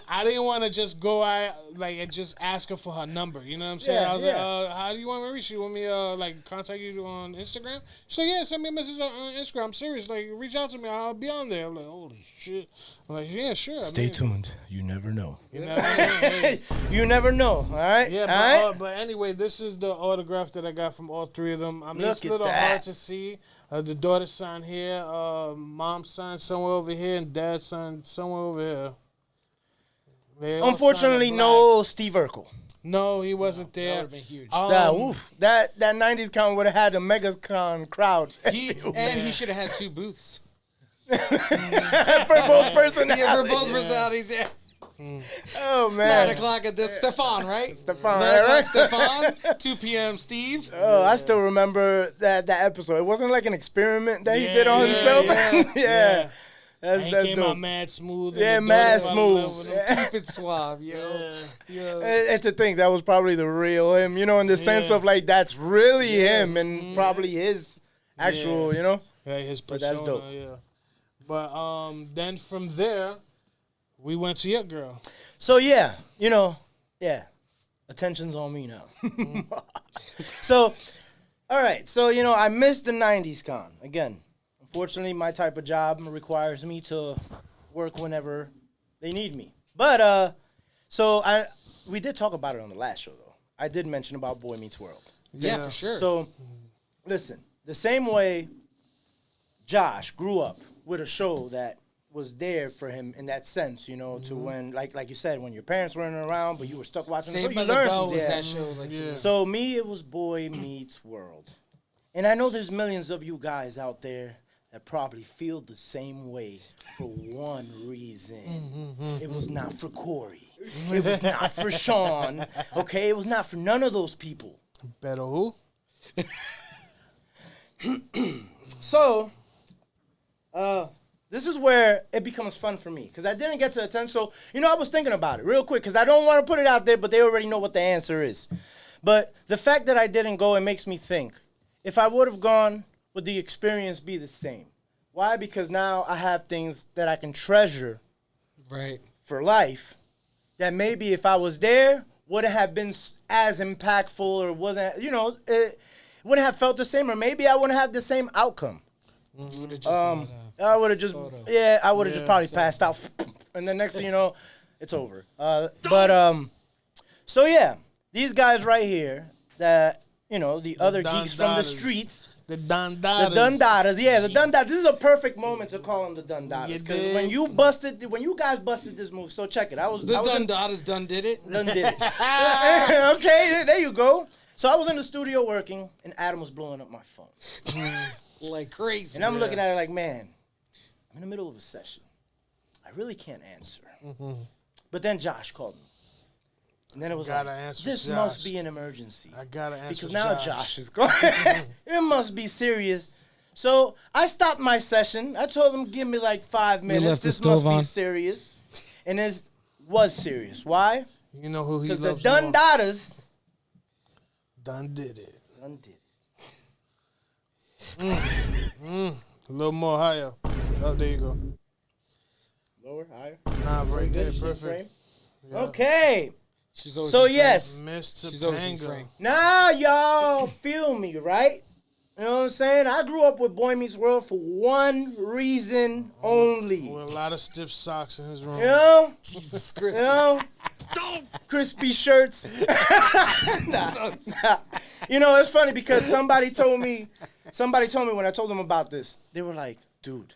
Speaker 2: I didn't want to just go out and just ask her for her number. You know what I'm saying?
Speaker 1: Yeah,
Speaker 2: I was
Speaker 1: yeah.
Speaker 2: like, how do you want me to reach you? Want me contact you on Instagram? So yeah, send me a message on Instagram. I'm serious. Like, reach out to me. I'll be on there. I'm like, holy shit. I'm like, yeah, sure.
Speaker 1: Stay tuned. You never know.
Speaker 2: You never know.
Speaker 1: You never know. All right.
Speaker 2: Yeah,
Speaker 1: all right?
Speaker 2: but anyway, this is the autograph that I got from all 3 of them. I mean,
Speaker 1: Look
Speaker 2: it's a
Speaker 1: at
Speaker 2: little
Speaker 1: that.
Speaker 2: hard to see. The daughter signed here, mom signed somewhere over here, and dad signed somewhere over here. They all
Speaker 1: Unfortunately,
Speaker 2: signed in
Speaker 1: no Steve Urkel.
Speaker 2: No, he wasn't
Speaker 3: That
Speaker 2: there.
Speaker 3: would have been huge.
Speaker 1: That 90s con would have had a MegaCon crowd.
Speaker 3: He should have had 2 booths.
Speaker 1: For both personalities.
Speaker 3: Yeah, for both personalities, yeah.
Speaker 1: Oh,
Speaker 3: 9
Speaker 1: man.
Speaker 3: o'clock at this. Stefan, right?
Speaker 1: Stefan,
Speaker 3: 9 o'clock,
Speaker 1: right?
Speaker 3: Stefan. 2 p.m. Steve.
Speaker 1: Oh, I still remember that episode. It wasn't like an experiment that he did on himself. Yeah.
Speaker 2: And
Speaker 1: That's
Speaker 2: he came
Speaker 1: dope.
Speaker 2: out mad smooth. and
Speaker 1: Yeah,
Speaker 2: the
Speaker 1: mad
Speaker 2: daughter fell in
Speaker 1: smooth.
Speaker 2: love with him.
Speaker 3: Keep it suave, yo. Yo.
Speaker 1: And to think that was probably the real him, in the sense
Speaker 2: Yeah.
Speaker 1: of like that's really him and probably his actual,
Speaker 2: Yeah, his
Speaker 1: But
Speaker 2: persona,
Speaker 1: that's dope.
Speaker 2: yeah. But then from there, we went to your girl.
Speaker 1: So yeah, attention's on me now. So, all right, so I missed the '90s con again. Unfortunately, my type of job requires me to work whenever they need me. But we did talk about it on the last show though. I did mention about Boy Meets World.
Speaker 3: Yeah, for sure.
Speaker 1: So, listen, the same way Josh grew up with a show that was there for him in that sense, to when, like you said, when your parents weren't around, but you were stuck watching the show,
Speaker 3: Saved
Speaker 1: you
Speaker 3: by the
Speaker 1: learned
Speaker 3: Bell
Speaker 1: something.
Speaker 3: was
Speaker 1: Yeah.
Speaker 3: that show. Like,
Speaker 2: Yeah.
Speaker 1: So me, it was Boy Meets World. And I know there's millions of you guys out there that probably feel the same way for one reason. It was not for Corey. It was not for Sean. Okay, it was not for none of those people.
Speaker 2: Better who?
Speaker 1: So, this is where it becomes fun for me because I didn't get to attend. So, I was thinking about it real quick because I don't want to put it out there, but they already know what the answer is. But the fact that I didn't go, it makes me think. If I would have gone, would the experience be the same? Why? Because now I have things that I can treasure
Speaker 3: right.
Speaker 1: for life that maybe if I was there wouldn't have been as impactful or wasn't, it wouldn't have felt the same or maybe I wouldn't have the same outcome.
Speaker 3: You would have just
Speaker 1: I would have just,
Speaker 3: photo.
Speaker 1: I would have just probably
Speaker 2: same.
Speaker 1: passed out. And the next thing you know, it's over. So yeah, these guys right here that, the other
Speaker 2: Don
Speaker 1: geeks from the
Speaker 2: Dadas.
Speaker 1: streets.
Speaker 2: The Don
Speaker 1: The
Speaker 2: Dadas.
Speaker 1: Dundadas, yeah, the Dundadas. This is a perfect moment to call them the Dundadas
Speaker 2: You
Speaker 1: because
Speaker 2: dig?
Speaker 1: when you guys busted this move, so check it.
Speaker 3: The
Speaker 1: I was
Speaker 3: Dundadas done did it.
Speaker 1: done did it. Okay, there you go. So I was in the studio working, and Adam was blowing up my phone,
Speaker 3: Like crazy.
Speaker 1: and I'm looking at it like, man, I'm in the middle of a session. I really can't answer. But then Josh called me, and then it was
Speaker 2: Gotta
Speaker 1: like,
Speaker 2: answer
Speaker 1: this
Speaker 2: Josh.
Speaker 1: must be an emergency.
Speaker 2: I gotta answer
Speaker 1: Because now
Speaker 2: Josh.
Speaker 1: Josh is gone. It must be serious. So I stopped my session. I told him, give me like 5 minutes.
Speaker 3: left the
Speaker 1: This must
Speaker 3: stove
Speaker 1: be
Speaker 3: on.
Speaker 1: serious. And it was serious. Why?
Speaker 2: You know who he
Speaker 1: Because the
Speaker 2: loves more?
Speaker 1: Dundadas
Speaker 2: Done did it.
Speaker 1: done did it.
Speaker 2: A little more higher. Oh, there you go.
Speaker 1: Lower, higher.
Speaker 2: Nah, right there,
Speaker 1: Good, she's
Speaker 2: perfect.
Speaker 1: frame. Okay.
Speaker 3: She's always
Speaker 1: So
Speaker 3: in frame.
Speaker 1: yes.
Speaker 2: Mr.
Speaker 3: She's always in
Speaker 2: Panga.
Speaker 3: frame.
Speaker 1: Now y'all feel me, right? You know what I'm saying? I grew up with Boy Meets World for one reason only.
Speaker 2: With a lot of stiff socks in his room.
Speaker 1: You know?
Speaker 3: Jesus Christ.
Speaker 1: You know? crispy shirts. Nah. You know, it's funny because somebody told me when I told them about this, they were like, dude,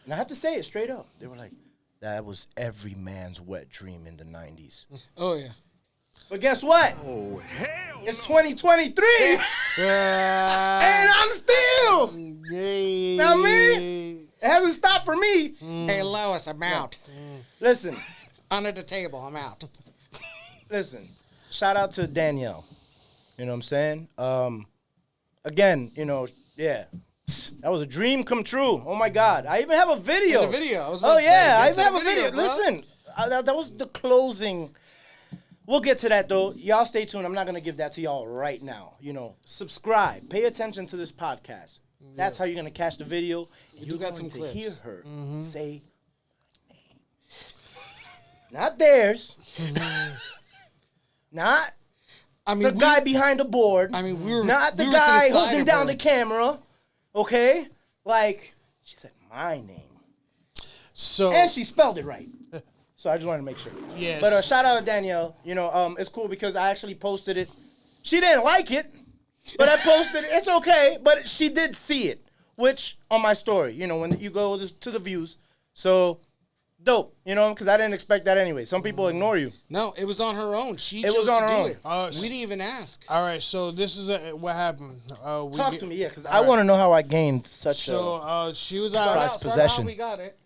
Speaker 1: and I have to say it straight up. They were like, that was every man's wet dream in the 90s.
Speaker 3: Oh, yeah.
Speaker 1: But guess what? Oh, hell it's 2023. And I'm still. You know what I mean? It hasn't stopped for me.
Speaker 3: Hey, Lois, I'm out.
Speaker 1: Listen.
Speaker 3: Under the table, I'm out.
Speaker 1: Listen. Shout out to Danielle. You know what I'm saying? Again, you know, yeah. That was a dream come true. Oh, my God. I even have a video.
Speaker 3: In the video. I was about to say,
Speaker 1: I even have a video.
Speaker 3: bro.
Speaker 1: Listen. That was the closing. We'll get to that, though. Y'all stay tuned. I'm not going to give that to y'all right now. You know, subscribe. Pay attention to this podcast. That's how you're going to catch the video. You got some clips. Hear her say my name. Not theirs. Not the guy behind the board.
Speaker 3: I mean, we were
Speaker 1: not the
Speaker 3: we
Speaker 1: guy
Speaker 3: were to the side
Speaker 1: holding
Speaker 3: of
Speaker 1: down
Speaker 3: her.
Speaker 1: the camera. Okay? Like, she said my name.
Speaker 2: So
Speaker 1: And she spelled it right. So I just wanted to make sure.
Speaker 2: Yes.
Speaker 1: But shout out to Danielle. You know, it's cool because I actually posted it. She didn't like it, but I posted it. It's okay, but she did see it, which on my story, you know, when you go to the views. So, dope, you know, because I didn't expect that anyway. Some people ignore you.
Speaker 3: No, it was on her own. She
Speaker 1: It
Speaker 3: chose
Speaker 1: was on
Speaker 3: to
Speaker 1: her
Speaker 3: do
Speaker 1: own.
Speaker 3: it. We didn't even ask.
Speaker 2: all right, so this is what happened.
Speaker 1: Talk to me, yeah, because I want to know how I gained such
Speaker 2: So she was
Speaker 1: Start
Speaker 2: out.
Speaker 1: out.
Speaker 3: Start
Speaker 1: possession.
Speaker 3: how we got it.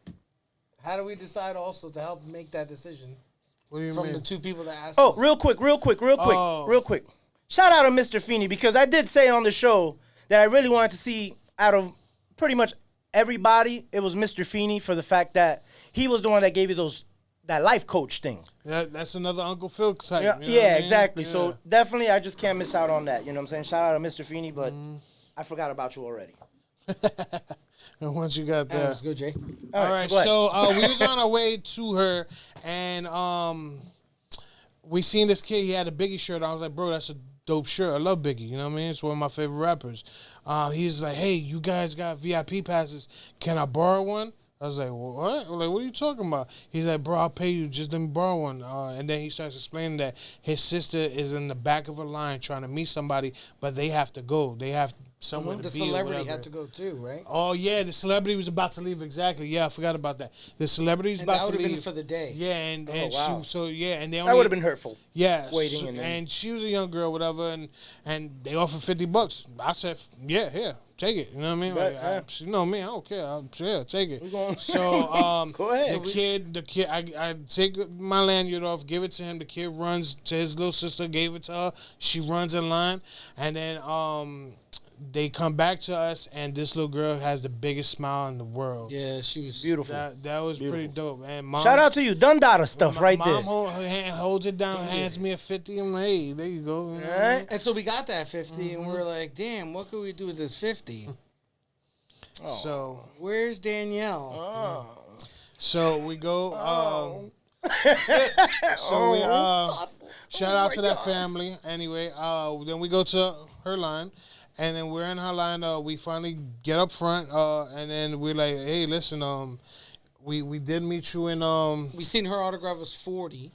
Speaker 3: How do we decide also to help make that decision
Speaker 2: What do you
Speaker 3: from
Speaker 2: mean?
Speaker 3: the two people that asked
Speaker 1: Oh,
Speaker 3: us?
Speaker 1: real quick.
Speaker 2: Oh.
Speaker 1: Real quick. Shout out to Mr. Feeney because I did say on the show that I really wanted to see out of pretty much everybody, it was Mr. Feeney for the fact that he was the one that gave you that life coach thing.
Speaker 2: That's another Uncle Phil type.
Speaker 1: Yeah,
Speaker 2: you know what I mean?
Speaker 1: exactly.
Speaker 2: Yeah.
Speaker 1: So definitely I just can't miss out on that. You know what I'm saying? Shout out to Mr. Feeney, but I forgot about you already.
Speaker 2: And once you got that,
Speaker 3: Let's go, Jay.
Speaker 2: all right.
Speaker 1: go ahead.
Speaker 2: So we was on our way to her, and we seen this kid. He had a Biggie shirt. I was like, bro, that's a dope shirt. I love Biggie. You know what I mean? It's one of my favorite rappers. He's like, hey, you guys got VIP passes. Can I borrow one? I was like, what? I'm like, what are you talking about? He's like, bro, I'll pay you. Just let me borrow one. And then he starts explaining that his sister is in the back of a line trying to meet somebody, but they have to go. They have somewhere to
Speaker 3: The
Speaker 2: be. or
Speaker 3: celebrity
Speaker 2: whatever.
Speaker 3: had to go too, right?
Speaker 2: Oh, yeah, the celebrity was about to leave. Exactly. Yeah, I forgot about that. The celebrity was
Speaker 3: And
Speaker 2: about
Speaker 3: that
Speaker 2: to
Speaker 3: would have
Speaker 2: leave.
Speaker 3: been for the day.
Speaker 2: Yeah, and
Speaker 1: wow.
Speaker 2: and they only
Speaker 1: That would have been hurtful.
Speaker 2: yeah,
Speaker 1: waiting
Speaker 2: so-
Speaker 1: and then-
Speaker 2: and she was a young girl, whatever, and they offered $50. I said, yeah, here, take it. You know what I mean?
Speaker 1: Bet,
Speaker 2: Like,
Speaker 1: yeah.
Speaker 2: you know me, I don't care. Yeah, take it.
Speaker 1: going-
Speaker 2: So
Speaker 1: Go ahead.
Speaker 2: the kid, I take my lanyard off, give it to him. The kid runs to his little sister, gave it to her. She runs in line, and then they come back to us, and this little girl has the biggest smile in the world.
Speaker 3: Yeah, she was
Speaker 1: Beautiful.
Speaker 2: That was pretty dope. And mom,
Speaker 1: Shout out to you. Dundada stuff right
Speaker 2: mom
Speaker 1: there.
Speaker 2: holds it down, hands me a 50. I'm like, hey, there you go. You know?
Speaker 1: All right?
Speaker 3: And so we got that 50, and we were like, damn, what could we do with this 50?
Speaker 2: So
Speaker 3: Where's Danielle?
Speaker 2: So we go. So we shout out to that family. Anyway, then we go to her line, and then we're in her line. We finally get up front, and then we're like, "Hey, listen, we did meet you in
Speaker 3: We seen her autograph was 40,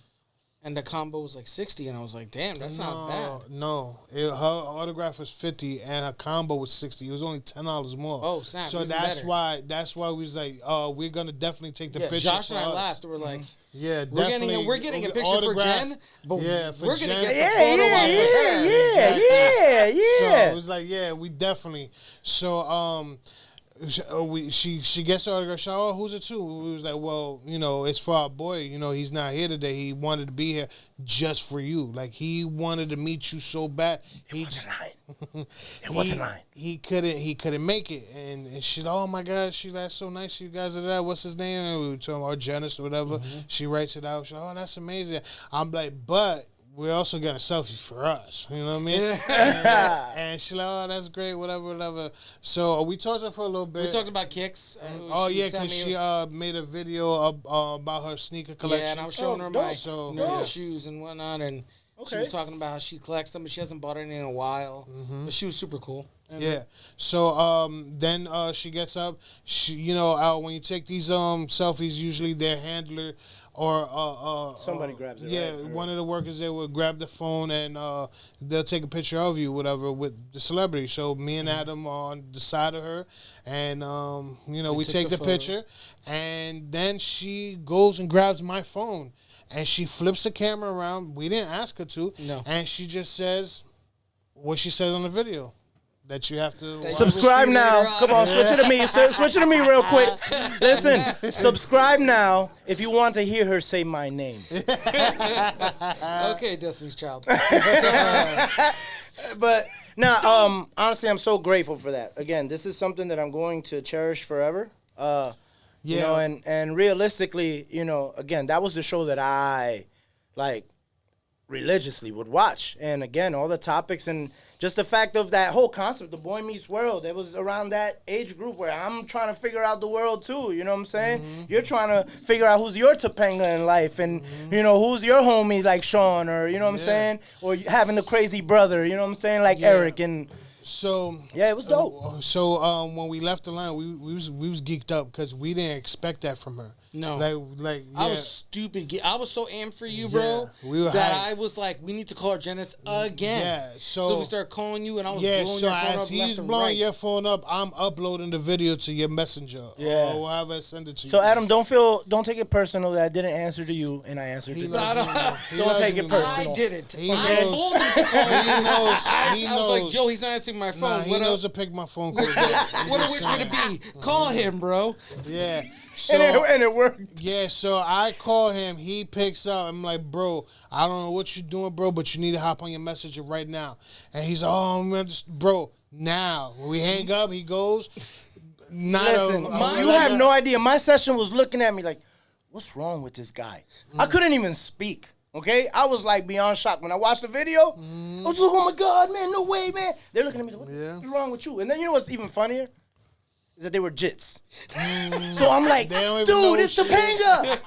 Speaker 3: and the combo was like 60, and I was like, damn, that's not bad.
Speaker 2: No, her autograph was 50 and her combo was 60. It was only $10 more.
Speaker 3: Oh, snap,
Speaker 2: So
Speaker 3: even
Speaker 2: that's
Speaker 3: better.
Speaker 2: why we was like, we're gonna definitely take the
Speaker 3: Yeah,
Speaker 2: picture.
Speaker 3: Josh
Speaker 2: for
Speaker 3: and I
Speaker 2: us.
Speaker 3: laughed. We're like,
Speaker 2: Yeah,
Speaker 3: we're
Speaker 2: definitely.
Speaker 3: getting a picture for Jen, but
Speaker 2: for
Speaker 3: we're gonna
Speaker 2: Jen.
Speaker 3: get the
Speaker 1: Yeah,
Speaker 3: photo
Speaker 1: yeah,
Speaker 3: op with her.
Speaker 1: yeah,
Speaker 2: So
Speaker 1: yeah.
Speaker 2: it was like, yeah, we definitely. So she gets her autograph. She, oh, who's it to? We was like, well, you know, it's for our boy. You know, he's not here today. He wanted to be here just for you. Like he wanted to meet you so bad. He just,
Speaker 1: It wasn't mine.
Speaker 2: he couldn't make it. And she's like, oh my God, that's so nice. You guys are there. What's his name? And we were talking about Janice or whatever. She writes it out. She's like, oh, that's amazing. I'm like, but we're also getting a selfie for us. You know what I mean? and she's like, oh, that's great, whatever. So we talked to her for a little bit.
Speaker 3: We talked about kicks.
Speaker 2: Oh,
Speaker 3: She
Speaker 2: yeah,
Speaker 3: sent
Speaker 2: because
Speaker 3: me
Speaker 2: she
Speaker 3: a-
Speaker 2: made a video about her sneaker collection.
Speaker 3: Yeah, and I was showing her
Speaker 1: dope.
Speaker 3: my
Speaker 2: So-
Speaker 3: nerdy shoes and whatnot, and she
Speaker 1: Okay.
Speaker 3: was talking about how she collects them, but she hasn't bought any in a while. But she was super cool. And
Speaker 2: Yeah. So then she gets up. She, you know, when you take these selfies, usually their handler or
Speaker 1: Somebody grabs it.
Speaker 2: Yeah,
Speaker 1: right?
Speaker 2: one of the workers there would grab the phone and they'll take a picture of you, whatever, with the celebrity. So me and Adam are on the side of her, and we take the picture, and then she goes and grabs my phone, and she flips the camera around. We didn't ask her to, and she just says what she says on the video. That you have to
Speaker 1: subscribe now. Come on, switch it to me. Switch it to me real quick. Listen, subscribe now if you want to hear her say my name.
Speaker 3: Okay, Destiny's Child.
Speaker 1: But now, honestly, I'm so grateful for that. Again, this is something that I'm going to cherish forever. You know, and realistically, again, that was the show that I religiously would watch. And again, all the topics and just the fact of that whole concept, the Boy Meets World, it was around that age group where I'm trying to figure out the world too, you know what I'm saying? Mm-hmm. You're trying to figure out who's your Topanga in life and, who's your homie like Sean or, you know what I'm saying? Or having the crazy brother, you know what I'm saying? Like Eric and...
Speaker 2: So
Speaker 1: yeah, it was dope.
Speaker 2: When we left the line, we was geeked up because we didn't expect that from her.
Speaker 3: No,
Speaker 2: I
Speaker 3: was stupid. I was so amped for you, bro. I was like, we need to call Janice again. Yeah, so we started calling you, and I was blowing your phone up.
Speaker 2: So as he's blowing your phone up, I'm uploading the video to your messenger. Yeah, or however I send it to you.
Speaker 1: So Adam, don't take it personal that I didn't answer to you and I answered to you. Don't take it personal.
Speaker 3: I didn't. I told him to call you. I was like, Joe, he's not answering my phone.
Speaker 2: He knows to pick my phone call.
Speaker 3: What a which would it be? Call him, bro.
Speaker 2: Yeah.
Speaker 1: So, and it worked.
Speaker 2: Yeah, so I call him. He picks up. I'm like, bro, I don't know what you're doing, bro, but you need to hop on your messenger right now. And he's like, oh, man, bro, now. When we hang up, he goes.
Speaker 1: Listen, you have no idea. My session was looking at me like, what's wrong with this guy? I couldn't even speak. Okay? I was like beyond shocked. When I watched the video, I was like, oh my God, man, no way, man. They're looking at me like, what's wrong with you? And then you know what's even funnier? Is that they were jits. So I'm like, dude, it's Topanga.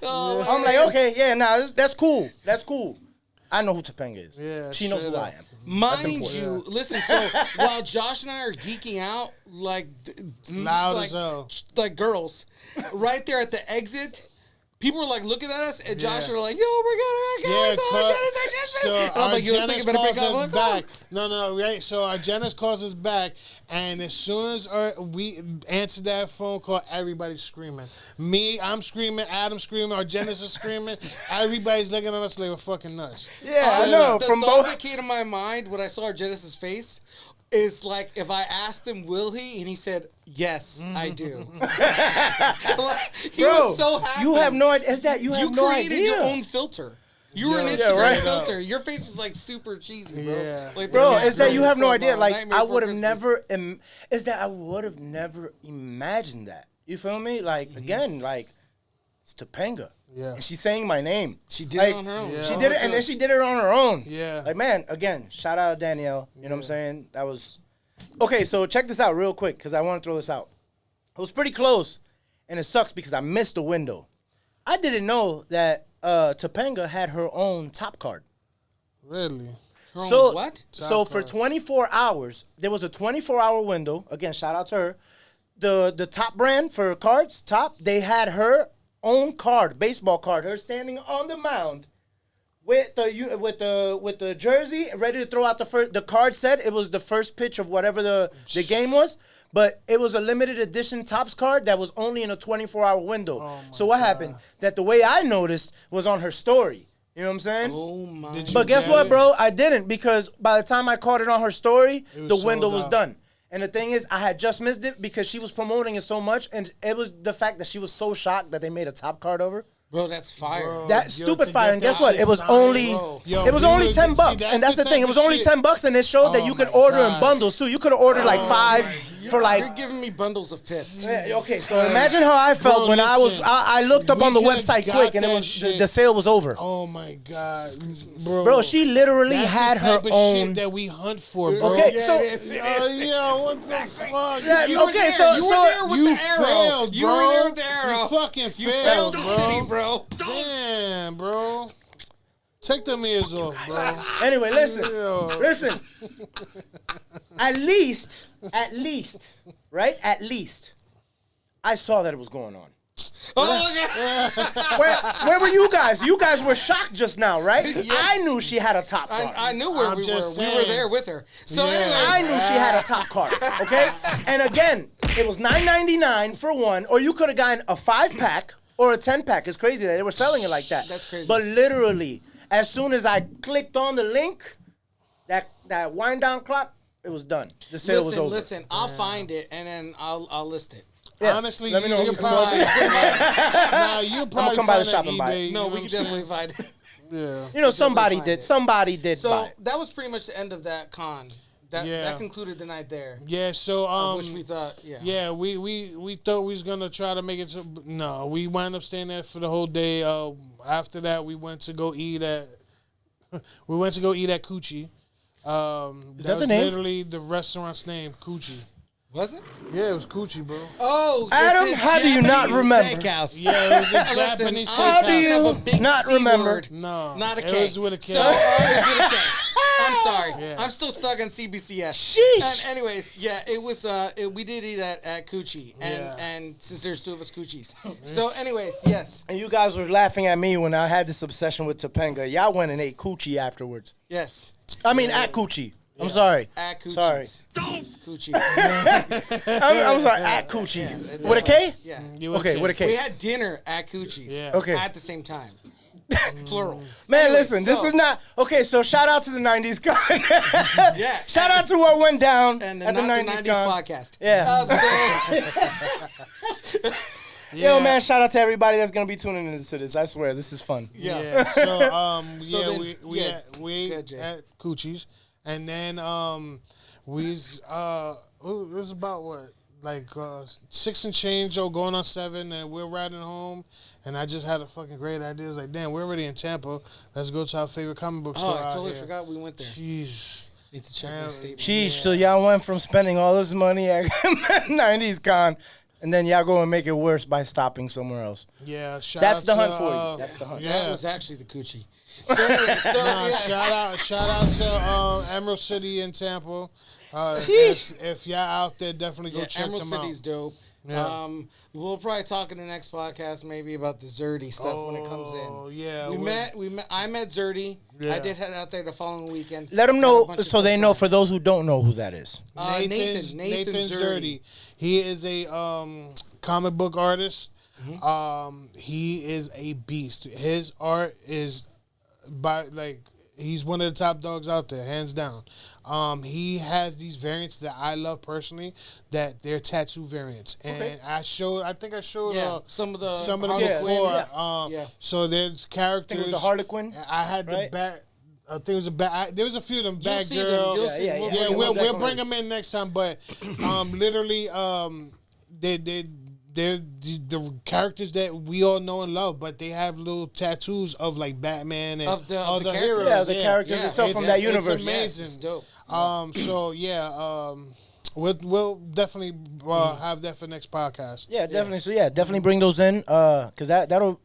Speaker 1: I'm like, okay, yeah, that's cool. That's cool. I know who Topanga is. Yeah, she knows who I am.
Speaker 3: Mind you, listen, so while Josh and I are geeking out,
Speaker 2: loud as hell,
Speaker 3: like girls, right there at the exit, people were like looking at us, and Josh are like, "Yo, we're gonna
Speaker 2: So our Janice calls us back. No, right? So our Janice calls us back, and as soon as we answer that phone call, everybody's screaming. I'm screaming, Adam's screaming, our Janice is screaming. Everybody's looking at us like we're fucking nuts.
Speaker 1: Yeah, I know.
Speaker 3: The thought that came to my mind when I saw our Janice's face is like if I asked him, will he? And he said, yes, I do. He was so happy.
Speaker 1: You have no idea. You
Speaker 3: created your own filter. You were an Instagram filter. Your face was like super cheesy, bro.
Speaker 2: Yeah.
Speaker 3: Like,
Speaker 1: is that you have no idea. Like I would have never imagined that. You feel me? Like again, like it's Topanga.
Speaker 2: Yeah.
Speaker 1: And she's saying my name.
Speaker 3: She did it on her own.
Speaker 2: Yeah.
Speaker 1: She did it, and then she did it on her own.
Speaker 2: Yeah.
Speaker 1: Like, man, again, shout out to Danielle. You know what I'm saying? That was... Okay, so check this out real quick, because I want to throw this out. It was pretty close, and it sucks because I missed the window. I didn't know that Topanga had her own top card.
Speaker 2: Really?
Speaker 3: So what?
Speaker 1: So for 24 hours, there was a 24-hour window. Again, shout out to her. The Top brand for cards, Top, they had her own card, baseball card, her standing on the mound with the jersey, ready to throw out the first. The card said it was the first pitch of whatever the game was, but it was a limited edition Topps card that was only in a 24-hour window. So what happened? That the way I noticed was on her story. You know what I'm saying?
Speaker 3: Oh my!
Speaker 1: But guess what, bro? I didn't, because by the time I caught it on her story, the window was done. And the thing is, I had just missed it because she was promoting it so much, and it was the fact that she was so shocked that they made a Top card over.
Speaker 3: Bro, that's fire.
Speaker 1: That's stupid fire. And guess what? It was only only $10, and that's the thing. It was only $10, and it showed that you could order in bundles too. You could have ordered like 5 for like.
Speaker 3: You're giving me bundles of piss.
Speaker 1: Okay, so imagine how I felt when I looked up on the website quick, and it was the sale was over.
Speaker 2: Oh my God,
Speaker 1: bro! She literally had her own
Speaker 2: shit that we hunt for, bro.
Speaker 1: Okay,
Speaker 3: so
Speaker 2: what the fuck?
Speaker 3: You were there with the arrow.
Speaker 2: Failed, bro.
Speaker 3: You were there with the arrow.
Speaker 2: You fucking failed,
Speaker 3: failed the city, bro.
Speaker 2: Damn, bro. Take them ears off, bro.
Speaker 1: Anyway, listen. At least, right? At least, I saw that it was going on.
Speaker 3: Oh, okay.
Speaker 1: Where were you guys? You guys were shocked just now, right? I knew she had a top card.
Speaker 3: I knew where
Speaker 2: I'm
Speaker 3: we were.
Speaker 2: just
Speaker 3: We were
Speaker 2: saying.
Speaker 3: there with her. So,
Speaker 2: Yeah.
Speaker 3: anyways,
Speaker 1: I knew she had a top card, okay? And again, it was $9.99 for one, or you could have gotten a 5-pack or a 10-pack. It's crazy that they were selling it like that.
Speaker 3: That's crazy.
Speaker 1: But literally, as soon as I clicked on the link, that wind down clock, it was done. The sale was over.
Speaker 3: Listen, I'll find it and then I'll list it.
Speaker 1: Yeah.
Speaker 2: Honestly,
Speaker 1: Let me know.
Speaker 2: you
Speaker 1: It's
Speaker 2: probably,
Speaker 1: all
Speaker 2: you'll probably
Speaker 1: come by the
Speaker 2: find
Speaker 1: shop
Speaker 2: it
Speaker 1: and buy it.
Speaker 2: eBay,
Speaker 3: No,
Speaker 2: you
Speaker 3: we
Speaker 2: know
Speaker 3: can
Speaker 2: what I'm
Speaker 3: definitely find it.
Speaker 2: saying? Yeah.
Speaker 1: You know, somebody
Speaker 3: find
Speaker 1: did.
Speaker 3: it.
Speaker 1: Somebody did buy
Speaker 3: So
Speaker 1: it.
Speaker 3: that was pretty much the end of that con. That concluded the night there.
Speaker 2: Yeah, so
Speaker 3: Which we thought,
Speaker 2: yeah, we thought we was gonna try to make it. No, we wound up staying there for the whole day. After that, we went to go eat at Coochie. That
Speaker 1: the
Speaker 2: was
Speaker 1: name?
Speaker 2: literally the restaurant's name, Coochie.
Speaker 3: Was it?
Speaker 2: Yeah, it was Coochie, bro.
Speaker 3: Oh,
Speaker 1: Adam,
Speaker 3: it's a
Speaker 1: how do you not
Speaker 3: Japanese
Speaker 1: remember?
Speaker 3: steakhouse.
Speaker 2: Yeah, it was a
Speaker 3: Listen,
Speaker 2: Japanese
Speaker 1: How do
Speaker 2: steakhouse.
Speaker 1: you
Speaker 3: Of a big
Speaker 1: not
Speaker 3: C
Speaker 1: remember?
Speaker 3: word.
Speaker 2: No,
Speaker 3: Not a
Speaker 2: it
Speaker 3: K.
Speaker 2: was with a K.
Speaker 3: So, it was with a K. I'm sorry.
Speaker 2: Yeah.
Speaker 3: I'm still stuck on CBCS.
Speaker 1: Sheesh.
Speaker 3: And anyways, yeah, it was. We did eat at Coochie,
Speaker 2: Yeah.
Speaker 3: and since there's two of us Coochies, so anyways, yes,
Speaker 1: And you guys were laughing at me when I had this obsession with Topanga. Y'all went and ate coochie afterwards.
Speaker 3: yes,
Speaker 1: I mean, at coochie. I'm sorry.
Speaker 3: at Coochies.
Speaker 1: Sorry.
Speaker 3: Coochie.
Speaker 1: I'm sorry. At coochie. With a K?
Speaker 3: Yeah.
Speaker 2: You with a
Speaker 1: Okay,
Speaker 2: K.
Speaker 1: with a K.
Speaker 3: We had dinner at Coochie's.
Speaker 2: Yeah.
Speaker 1: Okay.
Speaker 3: At the same time. Plural.
Speaker 1: Man,
Speaker 3: Anyways,
Speaker 1: listen, this
Speaker 3: so-
Speaker 1: is not okay. So shout out to the '90s con.
Speaker 3: Yeah.
Speaker 1: Shout out to what went down
Speaker 3: And the
Speaker 1: at the
Speaker 3: Not the
Speaker 1: 90s,
Speaker 3: 90s
Speaker 1: con.
Speaker 3: podcast.
Speaker 1: Yeah. Yo, man, shout out to everybody that's gonna be tuning into this. I swear, this is fun.
Speaker 2: Yeah. So
Speaker 3: So
Speaker 2: yeah,
Speaker 3: then-
Speaker 2: we
Speaker 3: yeah.
Speaker 2: ate
Speaker 3: Good, Jay.
Speaker 2: at Coochie's, and then it was about what, like 6 and change, going on 7, and we're riding home, and I just had a fucking great idea. I was like, damn, we're already in Tampa. Let's go to our favorite comic book store.
Speaker 3: Oh, I
Speaker 2: out
Speaker 3: totally
Speaker 2: here.
Speaker 3: forgot we went there.
Speaker 2: Jeez.
Speaker 3: Need to check my statement.
Speaker 1: Sheesh, so y'all went from spending all this money at 90s con, and then y'all go and make it worse by stopping somewhere else.
Speaker 2: Yeah,
Speaker 1: That's the
Speaker 2: out
Speaker 1: hunt
Speaker 2: to,
Speaker 1: for you. That's the hunt.
Speaker 2: Yeah.
Speaker 3: That was actually the Coochie. So, anyway, so
Speaker 2: Nah,
Speaker 3: yeah.
Speaker 2: shout out to Emerald City in Tampa.
Speaker 1: Sheesh.
Speaker 2: If y'all out there, definitely go
Speaker 3: Yeah,
Speaker 2: check
Speaker 3: Emerald
Speaker 2: them
Speaker 3: City's
Speaker 2: out.
Speaker 3: dope.
Speaker 2: Yeah.
Speaker 3: We'll probably talk in the next podcast maybe about the Zerdy stuff when it comes in.
Speaker 2: Oh yeah,
Speaker 3: We met. I met Zerdy.
Speaker 2: Yeah.
Speaker 3: I did head out there the following weekend.
Speaker 1: Let them
Speaker 3: Had a
Speaker 1: know
Speaker 3: bunch of
Speaker 1: so they
Speaker 3: stuff
Speaker 1: know
Speaker 3: signed.
Speaker 1: for those who don't know who that is.
Speaker 3: Nathan Zerdy.
Speaker 2: He is a comic book artist.
Speaker 3: Mm-hmm.
Speaker 2: He is a beast. His art is he's one of the top dogs out there, hands down. He has these variants that I love personally, that they're tattoo variants, and I think I showed
Speaker 3: Yeah, some of the
Speaker 2: before.
Speaker 3: Harlequin, yeah.
Speaker 2: So there's
Speaker 1: I
Speaker 2: characters.
Speaker 1: think it was the Harlequin.
Speaker 2: I had
Speaker 1: right?
Speaker 2: the bat. I think it was a bat. There was a few of them.
Speaker 3: You'll
Speaker 2: Bad
Speaker 3: see
Speaker 2: girl.
Speaker 3: them. You'll see them.
Speaker 1: Yeah,
Speaker 2: Yeah,
Speaker 3: bring
Speaker 2: we'll
Speaker 3: them next
Speaker 2: bring
Speaker 3: time.
Speaker 2: them in next time. But literally, they're the characters that we all know and love, but they have little tattoos of like Batman and
Speaker 3: Of the
Speaker 2: other
Speaker 3: characters.
Speaker 2: heroes.
Speaker 1: Yeah, the characters
Speaker 3: Yeah.
Speaker 1: itself from
Speaker 2: It's-
Speaker 1: that
Speaker 2: it's
Speaker 1: universe.
Speaker 2: amazing.
Speaker 3: Yes, it's dope.
Speaker 2: So yeah, we'll definitely have that for next podcast.
Speaker 1: Yeah, definitely. So yeah, definitely bring those in, cause that'll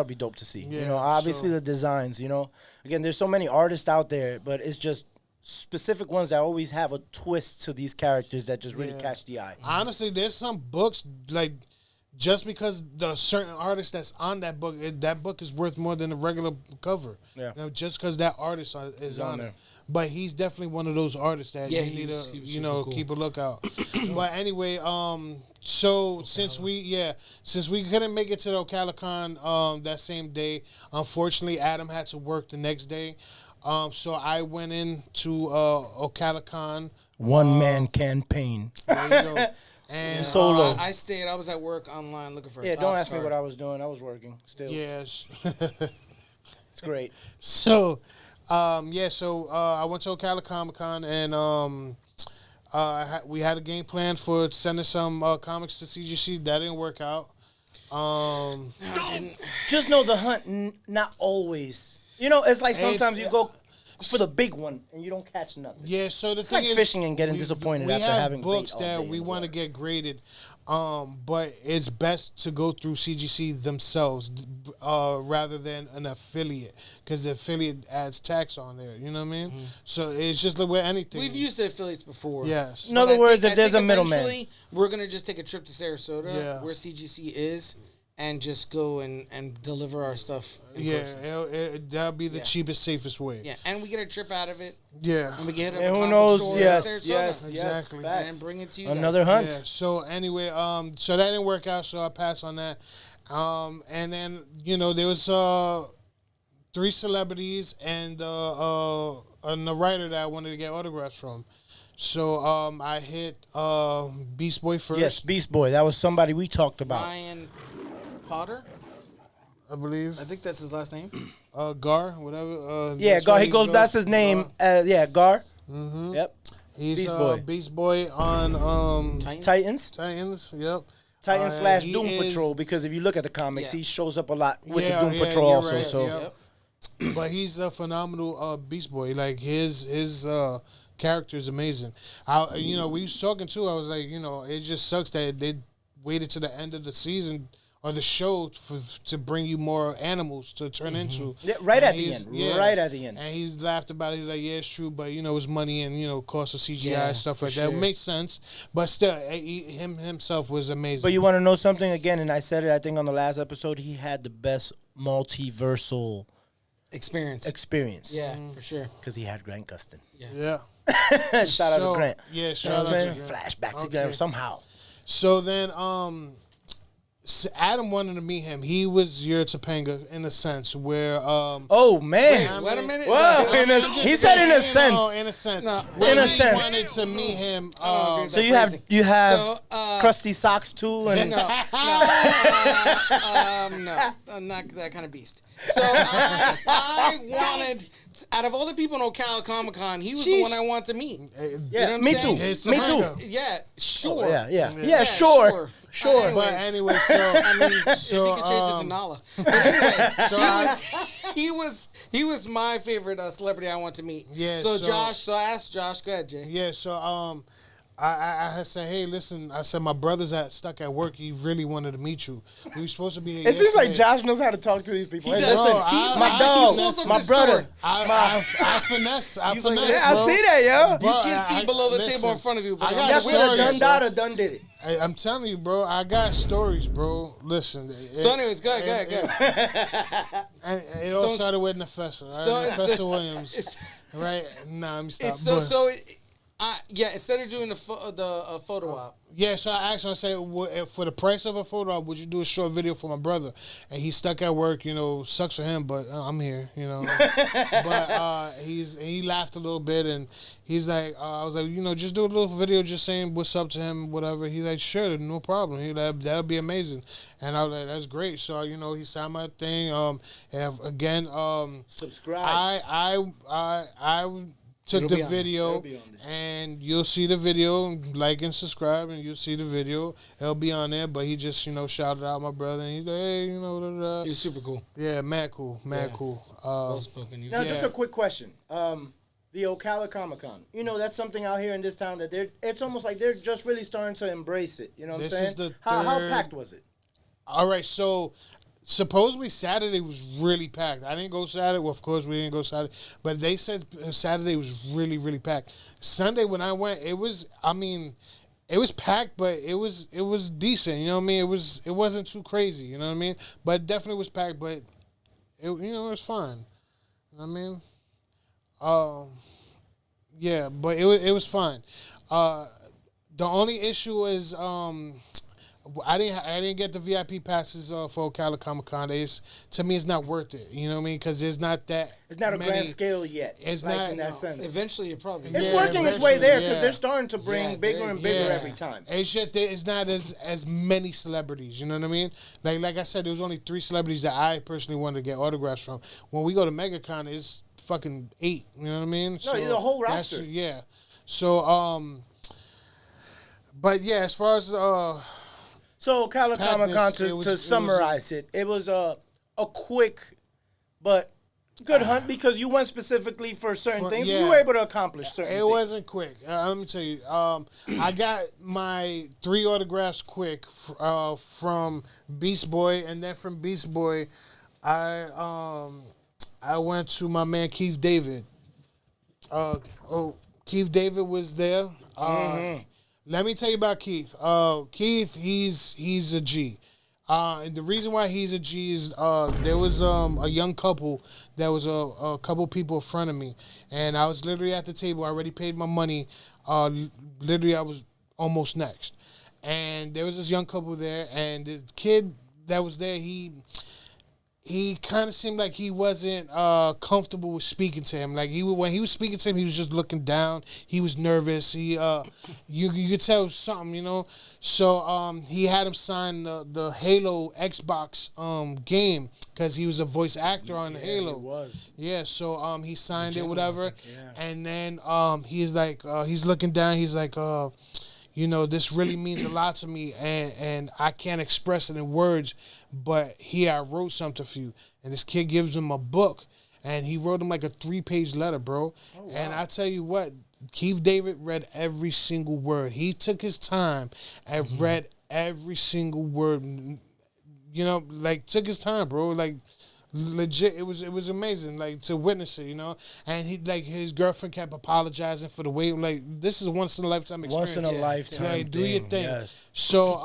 Speaker 1: be dope to see. You
Speaker 2: Yeah,
Speaker 1: know, obviously
Speaker 2: so-
Speaker 1: the designs. You know, again, there's so many artists out there, but it's just specific ones that always have a twist to these characters that just really
Speaker 2: Yeah.
Speaker 1: catch the eye.
Speaker 2: Honestly, there's some books like just because the certain artist that's on that book, that book is worth more than the regular cover.
Speaker 1: Yeah.
Speaker 2: You know, just because that artist is
Speaker 1: on
Speaker 2: on
Speaker 1: there.
Speaker 2: it. But he's definitely one of those artists that
Speaker 3: Yeah,
Speaker 2: you
Speaker 3: he
Speaker 2: need
Speaker 3: was-
Speaker 2: to,
Speaker 3: he was
Speaker 2: you know,
Speaker 3: super cool.
Speaker 2: keep a lookout. But anyway, so since we couldn't make it to the OcalaCon that same day, unfortunately Adam had to work the next day. So I went into OcalaCon.
Speaker 1: One man campaigin.
Speaker 2: There you go. And
Speaker 1: Solo.
Speaker 3: I stayed. I was at work online looking for a
Speaker 1: Yeah,
Speaker 3: Topps
Speaker 1: don't ask me
Speaker 3: card.
Speaker 1: what I was doing. I was working still.
Speaker 2: yes.
Speaker 1: It's great.
Speaker 2: So, so I went to Ocala Comic Con and we had a game plan for sending some comics to CGC. That didn't work out.
Speaker 1: Just know the hunt, not always. You know, it's like sometimes you go. for the big one, and you don't catch nothing.
Speaker 2: Yeah, so the
Speaker 1: It's
Speaker 2: thing
Speaker 1: like
Speaker 2: is,
Speaker 1: fishing and getting disappointed
Speaker 2: we
Speaker 1: after
Speaker 2: have
Speaker 1: having
Speaker 2: books
Speaker 1: bait all day
Speaker 2: that
Speaker 1: in
Speaker 2: we
Speaker 1: the
Speaker 2: want to
Speaker 1: water.
Speaker 2: get graded, but it's best to go through CGC themselves rather than an affiliate, because the affiliate adds tax on there. You know what I mean? So it's just like with anything.
Speaker 3: We've used the affiliates before.
Speaker 2: Yes.
Speaker 1: In other words, if
Speaker 3: I
Speaker 1: there's
Speaker 3: think
Speaker 1: a middleman.
Speaker 3: eventually we're gonna just take a trip to Sarasota,
Speaker 2: Yeah.
Speaker 3: where CGC is, and just go and deliver our stuff. In
Speaker 2: Yeah,
Speaker 3: person.
Speaker 2: that'll be the
Speaker 3: Yeah.
Speaker 2: cheapest, safest way.
Speaker 3: Yeah, and we get a trip out of it,
Speaker 2: Yeah.
Speaker 3: and we get a
Speaker 1: And who
Speaker 3: comic
Speaker 1: knows?
Speaker 3: store in
Speaker 1: Yes,
Speaker 3: Sarasota,
Speaker 1: yes,
Speaker 2: Exactly.
Speaker 1: yes.
Speaker 3: and
Speaker 1: Facts.
Speaker 3: bring it to you.
Speaker 1: Another
Speaker 3: guys.
Speaker 1: hunt.
Speaker 2: Yeah. So anyway, so that didn't work out, so I passed on that. And then there was 3 celebrities and a writer that I wanted to get autographs from. So I hit Beast Boy first.
Speaker 1: Yes, Beast Boy. That was somebody we talked about.
Speaker 3: Ryan Potter,
Speaker 2: I believe.
Speaker 3: I think that's his last name.
Speaker 2: Gar, whatever.
Speaker 1: Yeah,
Speaker 2: that's
Speaker 1: Gar.
Speaker 2: what
Speaker 1: He goes. That's his name. Yeah, Gar.
Speaker 2: Mm-hmm.
Speaker 1: Yep.
Speaker 2: He's
Speaker 1: Beast Boy.
Speaker 2: Beast Boy on
Speaker 1: Titans.
Speaker 2: Titans. Yep.
Speaker 1: Titans
Speaker 2: He
Speaker 1: / Doom
Speaker 2: is-
Speaker 1: Patrol. Because if you look at the comics,
Speaker 3: Yeah.
Speaker 1: he shows up a lot with
Speaker 2: Yeah,
Speaker 1: the Doom
Speaker 2: yeah,
Speaker 1: Patrol
Speaker 2: you're
Speaker 1: also.
Speaker 2: right,
Speaker 1: So
Speaker 2: yep. But he's a phenomenal Beast Boy. Like his character is amazing. We was talking too. I was like, it just sucks that they waited to the end of the season or the show to bring you more animals to turn into.
Speaker 1: Yeah, right
Speaker 2: And
Speaker 1: at the
Speaker 2: he's-
Speaker 1: end.
Speaker 2: yeah.
Speaker 1: Right at the end.
Speaker 2: And he's laughed about it. He's like, yeah, it's true, but it's money and cost of CGI
Speaker 3: Yeah,
Speaker 2: and stuff
Speaker 3: for
Speaker 2: like
Speaker 3: sure.
Speaker 2: that. It makes sense, but still, himself was amazing.
Speaker 1: But you want to know something again? And I said it. I think on the last episode, he had the best multiversal
Speaker 3: Experience.
Speaker 1: experience.
Speaker 3: Yeah, for sure.
Speaker 1: Because he had Grant Gustin.
Speaker 2: yeah.
Speaker 1: Shout out to Grant.
Speaker 2: Yeah,
Speaker 1: You know
Speaker 2: shout
Speaker 1: what
Speaker 2: out
Speaker 1: I'm
Speaker 2: to
Speaker 1: saying?
Speaker 2: Grant.
Speaker 1: Flashback
Speaker 2: Okay.
Speaker 1: together somehow.
Speaker 2: So then, Adam wanted to meet him. He was your Topanga in a sense where
Speaker 1: Oh man!
Speaker 3: Wait a minute.
Speaker 1: Whoa!
Speaker 3: No,
Speaker 1: In a-
Speaker 3: I'm just
Speaker 1: he said in a
Speaker 3: saying,
Speaker 1: sense.
Speaker 2: in a sense.
Speaker 3: No,
Speaker 2: Where
Speaker 1: in a
Speaker 2: he
Speaker 1: sense.
Speaker 2: wanted to meet him.
Speaker 3: I don't agree with
Speaker 1: So
Speaker 3: that
Speaker 1: you
Speaker 3: phrasing.
Speaker 1: have
Speaker 3: So,
Speaker 1: crusty socks too, and
Speaker 3: No, not that kind of beast. So I wanted, out of all the people in Ocala Comic Con, he was the
Speaker 1: Sheesh.
Speaker 3: one I wanted to meet.
Speaker 1: yeah,
Speaker 3: You know what
Speaker 1: me
Speaker 3: I'm saying?
Speaker 1: too.
Speaker 2: It's
Speaker 1: Me
Speaker 2: Topanga.
Speaker 1: too.
Speaker 3: Yeah, sure.
Speaker 1: Yeah, sure.
Speaker 3: Anyways,
Speaker 2: But anyway, so
Speaker 3: I mean,
Speaker 2: so,
Speaker 3: if you could change it to Nala. But anyway,
Speaker 2: so
Speaker 3: he was my favorite celebrity I want to meet.
Speaker 2: Yeah,
Speaker 3: So
Speaker 2: so-
Speaker 3: Josh, so I asked Josh. Go ahead, Jay.
Speaker 2: yeah, so I had said, hey, listen, I said my brother's stuck at work. He really wanted to meet you. We were supposed to be here.
Speaker 1: It seems like
Speaker 2: yesterday.
Speaker 1: Josh knows how to talk to these people. Hey,
Speaker 3: does.
Speaker 1: listen,
Speaker 2: No, I-
Speaker 1: my
Speaker 2: I-
Speaker 1: dog,
Speaker 2: he pulls up
Speaker 1: my
Speaker 3: the
Speaker 1: brother.
Speaker 3: store.
Speaker 2: I finesse. I
Speaker 3: He's like,
Speaker 2: finesse.
Speaker 1: Yeah, I
Speaker 2: bro.
Speaker 1: see that, yo.
Speaker 2: Bro,
Speaker 3: You can't see below the
Speaker 2: listen,
Speaker 3: table in front of you. But
Speaker 2: I
Speaker 3: I'm
Speaker 2: got
Speaker 1: That's
Speaker 3: just
Speaker 1: where the
Speaker 2: stories,
Speaker 1: done
Speaker 2: bro.
Speaker 1: done did it.
Speaker 2: I'm telling you, bro. I got stories, bro. Listen.
Speaker 3: So, anyways, go ahead.
Speaker 2: It all
Speaker 3: So-
Speaker 2: started with Nefessa. Right?
Speaker 3: so it's-
Speaker 2: Nefessa Williams.
Speaker 3: it's-
Speaker 2: Right? Nah, let me stop.
Speaker 3: It's so
Speaker 2: But-
Speaker 3: so. Yeah, instead of doing the photo op,
Speaker 2: Yeah, so I asked him, I said, for the price of a photo op, would you do a short video for my brother? And he's stuck at work, sucks for him, but I'm here, But he laughed a little bit, and he's like, I was like, just do a little video just saying what's up to him, whatever. He's like, sure, no problem. That'll be amazing. And I was like, that's great. So, he signed my thing. And again,
Speaker 1: Subscribe.
Speaker 2: I took
Speaker 3: It'll be
Speaker 2: the
Speaker 3: on there.
Speaker 2: video,
Speaker 1: It'll be on there.
Speaker 2: and you'll see the video. Like and subscribe, and you'll see the video. It'll be on there. But he just, shouted out my brother, and he's like, hey,
Speaker 3: he was super cool,
Speaker 2: yeah, mad cool.
Speaker 3: well spoken.
Speaker 1: Now,
Speaker 2: Yeah.
Speaker 1: just a quick question. The Ocala Comic Con. That's something out here in this town that it's almost like they're just really starting to embrace it. You know what I'm
Speaker 2: This
Speaker 1: saying?
Speaker 2: is the
Speaker 1: How
Speaker 2: third-
Speaker 1: packed was it?
Speaker 2: All right, so supposedly Saturday was really packed. I didn't go Saturday. Well, of course we didn't go Saturday, but they said Saturday was really, really packed. Sunday when I went, it was packed, but it was decent. You know what I mean? It wasn't too crazy. You know what I mean? But it definitely was packed. But it was fine. You know what I mean? Yeah, but it was fine. The only issue is I didn't get the VIP passes for Ocala Comic Con. To me, it's not worth it. You know what I mean? Because there's not that.
Speaker 1: It's not a
Speaker 2: many-
Speaker 1: grand scale yet.
Speaker 2: It's
Speaker 1: like
Speaker 2: not-
Speaker 1: in that
Speaker 2: no.
Speaker 1: sense.
Speaker 3: Eventually, it probably.
Speaker 1: It's
Speaker 2: Yeah,
Speaker 1: working its way
Speaker 2: eventually,
Speaker 1: there because
Speaker 2: yeah.
Speaker 1: they're starting to bring
Speaker 3: Yeah,
Speaker 1: bigger and bigger
Speaker 2: Yeah.
Speaker 1: every time.
Speaker 2: It's just that it's not as many celebrities. You know what I mean? Like I said, there was only 3 celebrities that I personally wanted to get autographs from. When we go to MegaCon, it's fucking 8. You know what I mean?
Speaker 1: No, the whole
Speaker 2: that's-
Speaker 1: roster.
Speaker 2: Yeah. So but yeah, as far as
Speaker 1: So Ocala Comic Con,
Speaker 2: it was-
Speaker 1: to summarize it was a quick but good hunt because you went specifically for certain things.
Speaker 2: yeah.
Speaker 1: You were able to accomplish certain things.
Speaker 2: It wasn't quick. Let me tell you. I got my 3 autographs quick from Beast Boy, and then from Beast Boy, I went to my man Keith David. Keith David was there. Let me tell you about Keith. Keith, he's a G. And the reason why he's a G is there was a young couple that was a couple people in front of me, and I was literally at the table. I already paid my money. Literally, I was almost next, and there was this young couple there, and the kid that was there, he kind of seemed like he wasn't comfortable with speaking to him. Like when he was speaking to him, he was just looking down. He was nervous. You could tell it was something, you know. So he had him sign the Halo Xbox game because he was a voice actor on Halo.
Speaker 1: He was.
Speaker 2: Yeah. So he signed it, whatever. And then he's like, he's looking down. He's like, you know, this really means a lot to me, and I can't express it in words, but here I wrote something for you. And this kid gives him a book, and he wrote him like a 3-page letter, bro. Oh, wow. And I tell you what, Keith David read every single word. He took his time and read every single word. You know, like, took his time, bro. Like, legit, it was amazing, like, to witness it, you know. And he, like, his girlfriend kept apologizing for the wait. Like, this is a once in a lifetime experience.
Speaker 1: Once in a lifetime.
Speaker 2: Like, do your thing.
Speaker 1: Yes.
Speaker 2: So,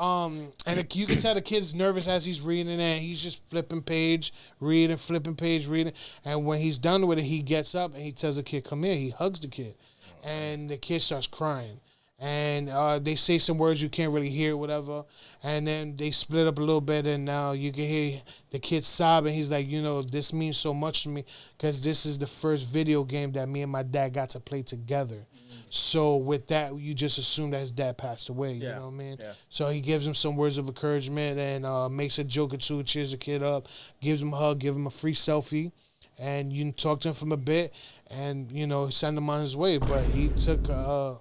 Speaker 2: and you can tell the kid's nervous as he's reading, and he's just flipping page, reading, flipping page, reading. And when he's done with it, he gets up and he tells the kid, "Come here." He hugs the kid, and the kid starts crying. And they say some words you can't really hear, whatever. And then they split up a little bit, and now you can hear the kid sobbing. He's like, you know, this means so much to me because this is the first video game that me and my dad got to play together. So with that, you just assume that his dad passed away. You know what I mean? Yeah. So he gives him some words of encouragement and makes a joke or two, cheers the kid up, gives him a hug, give him a free selfie. And you can talk to him for a bit, and you know, send him on his way. But he took a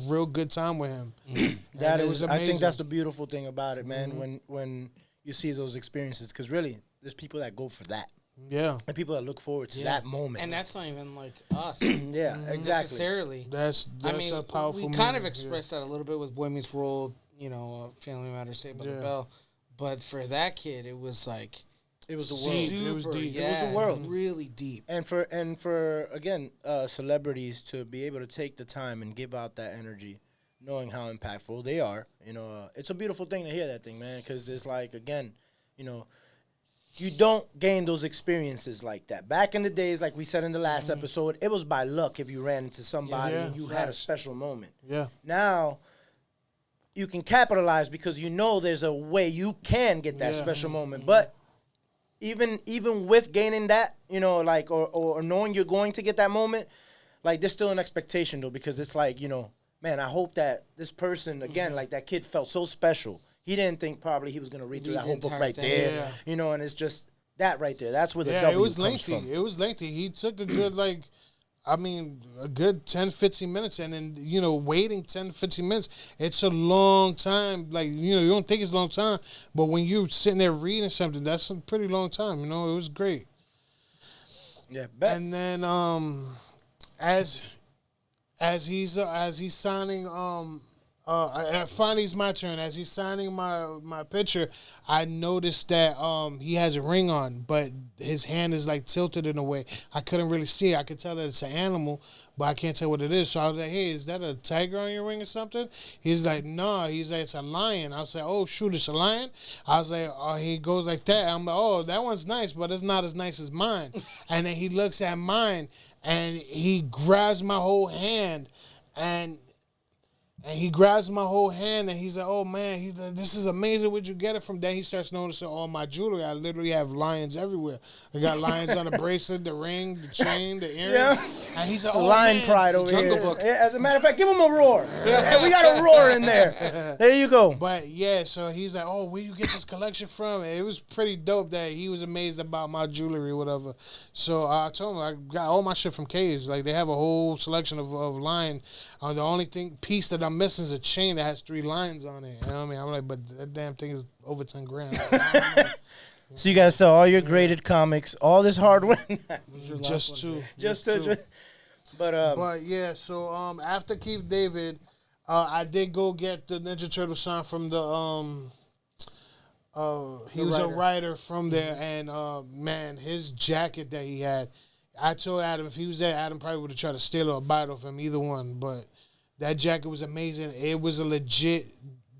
Speaker 2: real good time with him.
Speaker 1: That is, I think that's the beautiful thing about it, man. When you see those experiences, because really, there's people that go for that.
Speaker 2: Yeah,
Speaker 1: and people that look forward to that moment.
Speaker 3: And that's not even like us.
Speaker 1: Yeah, exactly.
Speaker 3: Necessarily.
Speaker 2: That's I mean, a powerful.
Speaker 3: We kind of expressed that a little bit with Boy Meets World. You know, Family Matters, Saved by the Bell. But for that kid, it was like.
Speaker 1: It was the world.
Speaker 3: Super,
Speaker 1: it was deep.
Speaker 3: Yeah,
Speaker 1: it was the world.
Speaker 3: Really deep.
Speaker 1: And for again, celebrities to be able to take the time and give out that energy, knowing how impactful they are, you know, it's a beautiful thing to hear that thing, man, because it's like, again, you know, you don't gain those experiences like that. Back in the days, like we said in the last episode, it was by luck if you ran into somebody and you had a special moment. Yeah. Now, you can capitalize because you know there's a way you can get that special moment, but even with gaining that, you know, like, or knowing you're going to get that moment, like, there's still an expectation, though, because it's like, you know, man, I hope that this person, again, like, that kid felt so special. He didn't think probably he was going to read through that whole book right there, you know, and it's just that right there. That's where the W comes from.
Speaker 2: It was lengthy. He took a good, like, I mean, a good 10, 15 minutes, and then, you know, waiting 10, 15 minutes, it's a long time. Like, you know, you don't think it's a long time, but when you're sitting there reading something, that's a pretty long time, you know. It was great. Yeah, bet. And then as he's signing finally it's my turn. As he's signing my picture, I noticed that he has a ring on, but his hand is like tilted in a way. I couldn't really see it. I could tell that it's an animal, but I can't tell what it is. So I was like, "Hey, is that a tiger on your ring or something?" He's like, "No." He's like, "It's a lion." I was like, "Oh shoot, it's a lion." I was like, "Oh," he goes like that. I'm like, "Oh, that one's nice, but it's not as nice as mine." And then he looks at mine and he grabs my whole hand and he grabs my whole hand and he's like, "Oh man, he's like, this is amazing. Where'd you get it from?" Then he starts noticing all my jewelry. I literally have lions everywhere. I got lions on the bracelet, the ring, the chain, the earrings. Yeah. And he's like, "Oh, Lion man, Pride over
Speaker 1: here." Book. As a matter of fact, give him a roar. We got a roar in there. There you go.
Speaker 2: But yeah, so he's like, "Oh, where you get this collection from?" And it was pretty dope that he was amazed about my jewelry or whatever. So I told him I got all my shit from K's. Like they have a whole selection of lion. The only piece that I'm missing is a chain that has 3 lions on it. You know what I mean? I'm like, but that damn thing is over 10 grand.
Speaker 1: So you got to sell all your graded comics, all this hardware.
Speaker 2: Just two.
Speaker 1: just to.
Speaker 2: But yeah, so after Keith David, I did go get the Ninja Turtle sign from the he was a writer from there, and man, his jacket that he had, I told Adam if he was there, Adam probably would have tried to steal it or buy it off him, either one. But that jacket was amazing. It was a legit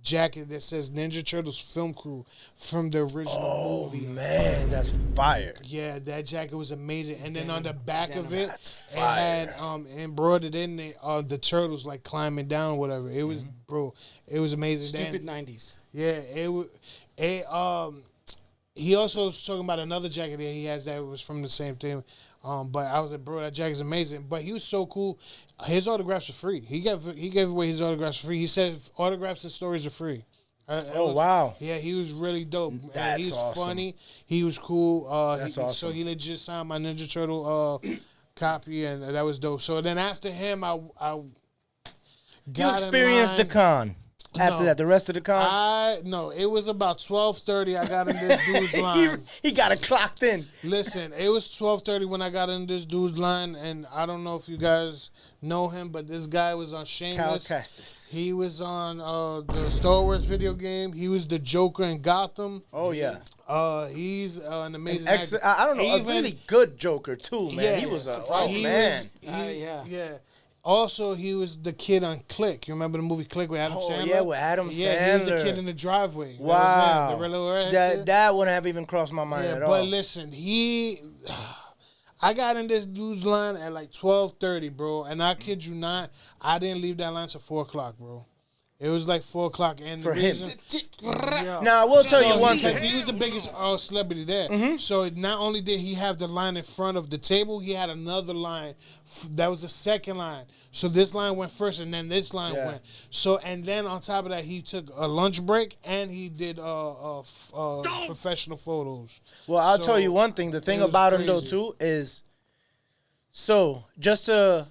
Speaker 2: jacket that says Ninja Turtles Film Crew from the original movie.
Speaker 1: Man, that's fire.
Speaker 2: Yeah, that jacket was amazing. And then on the back of it, it had embroidered in the turtles like climbing down, whatever. It was, bro, it was amazing.
Speaker 3: Stupid 90s.
Speaker 2: Yeah, he also was talking about another jacket that he has that was from the same thing. But I was like, bro, that jacket's amazing. But he was so cool. His autographs are free. He gave away his autographs for free. He said autographs and stories are free.
Speaker 1: Wow.
Speaker 2: Yeah, he was really dope.
Speaker 1: That's
Speaker 2: he was
Speaker 1: awesome.
Speaker 2: funny. He was cool.
Speaker 1: That's awesome.
Speaker 2: So he legit signed my Ninja Turtle copy, and that was dope. So then after him, I got
Speaker 1: You experienced the con. After that, the rest of the con?
Speaker 2: No, it was about 12:30. I got in this dude's line.
Speaker 1: he got it clocked in.
Speaker 2: Listen, it was 12:30 when I got in this dude's line, and I don't know if you guys know him, but this guy was on Shameless.
Speaker 1: Cal Kestis.
Speaker 2: He was on the Star Wars video game. He was the Joker in Gotham.
Speaker 1: Oh, yeah.
Speaker 2: He's an amazing actor.
Speaker 1: I don't know, a really good Joker, too, man.
Speaker 2: Yeah,
Speaker 1: he was a
Speaker 2: man.
Speaker 3: Yeah.
Speaker 2: Also, he was the kid on Click. You remember the movie Click with Adam Sandler?
Speaker 1: Yeah, with Adam Sandler.
Speaker 2: Yeah, he was the kid in the driveway.
Speaker 1: Wow.
Speaker 2: The little redhead kid.
Speaker 1: That wouldn't have even crossed my mind at all.
Speaker 2: But listen, I got in this dude's line at like 12:30, bro. And I kid you not, I didn't leave that line till 4 o'clock, bro. It was like 4 o'clock. And
Speaker 1: For
Speaker 2: the
Speaker 1: him.
Speaker 2: reason,
Speaker 1: Now, I will tell you one
Speaker 2: because
Speaker 1: thing.
Speaker 2: he was the biggest celebrity there. So not only did he have the line in front of the table, he had another line. That was the second line. So this line went first, and then this line went. So, and then on top of that, he took a lunch break, and he did professional photos.
Speaker 1: Well, I'll tell you one thing. The thing about him, though, too, is so just to,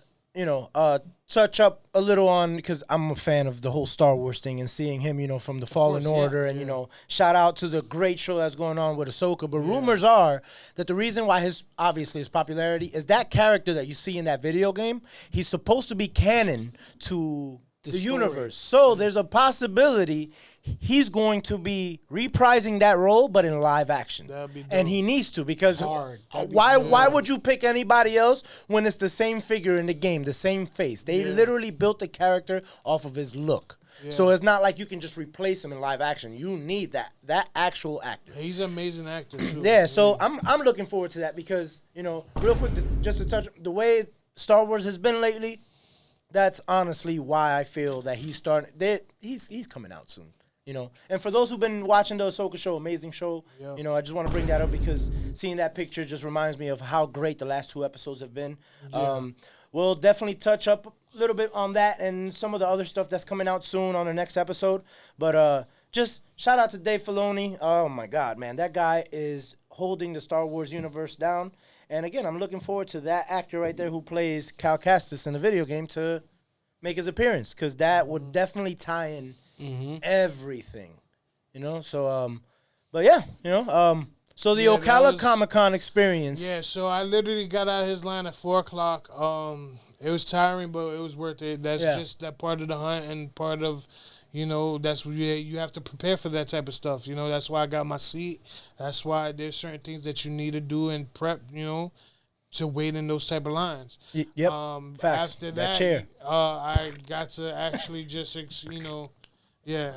Speaker 1: touch up a little on, because I'm a fan of the whole Star Wars thing and seeing him, from the Fallen Order and, shout out to the great show that's going on with Ahsoka. But rumors are that the reason why his popularity is that character that you see in that video game, he's supposed to be canon to the universe. So there's a possibility he's going to be reprising that role, but in live action.
Speaker 2: That'd be dope.
Speaker 1: And he needs to, because
Speaker 3: That'd be
Speaker 1: why would you pick anybody else when it's the same figure in the game, the same face? They literally built the character off of his look. Yeah. So it's not like you can just replace him in live action. You need that actual actor.
Speaker 2: He's an amazing actor, too.
Speaker 1: Yeah, so I'm looking forward to that because, real quick, just to touch the way Star Wars has been lately, that's honestly why I feel that he's coming out soon. And for those who've been watching the Ahsoka show, amazing show, I just want to bring that up because seeing that picture just reminds me of how great the last 2 episodes have been. Yeah. We'll definitely touch up a little bit on that and some of the other stuff that's coming out soon on the next episode. But just shout out to Dave Filoni. Oh, my God, man. That guy is holding the Star Wars universe down. And, again, I'm looking forward to that actor right there who plays Cal Kestis in the video game to make his appearance because that would definitely tie in everything, So, but yeah, so the Ocala Comic-Con experience.
Speaker 2: Yeah, so I literally got out of his line at 4 o'clock. It was tiring, but it was worth it. That's just that part of the hunt and part of, that's what you have to prepare for that type of stuff. That's why I got my seat. That's why there's certain things that you need to do and prep, to wait in those type of lines.
Speaker 1: Yep. Facts.
Speaker 2: After
Speaker 1: that chair.
Speaker 2: I got to actually just, yeah.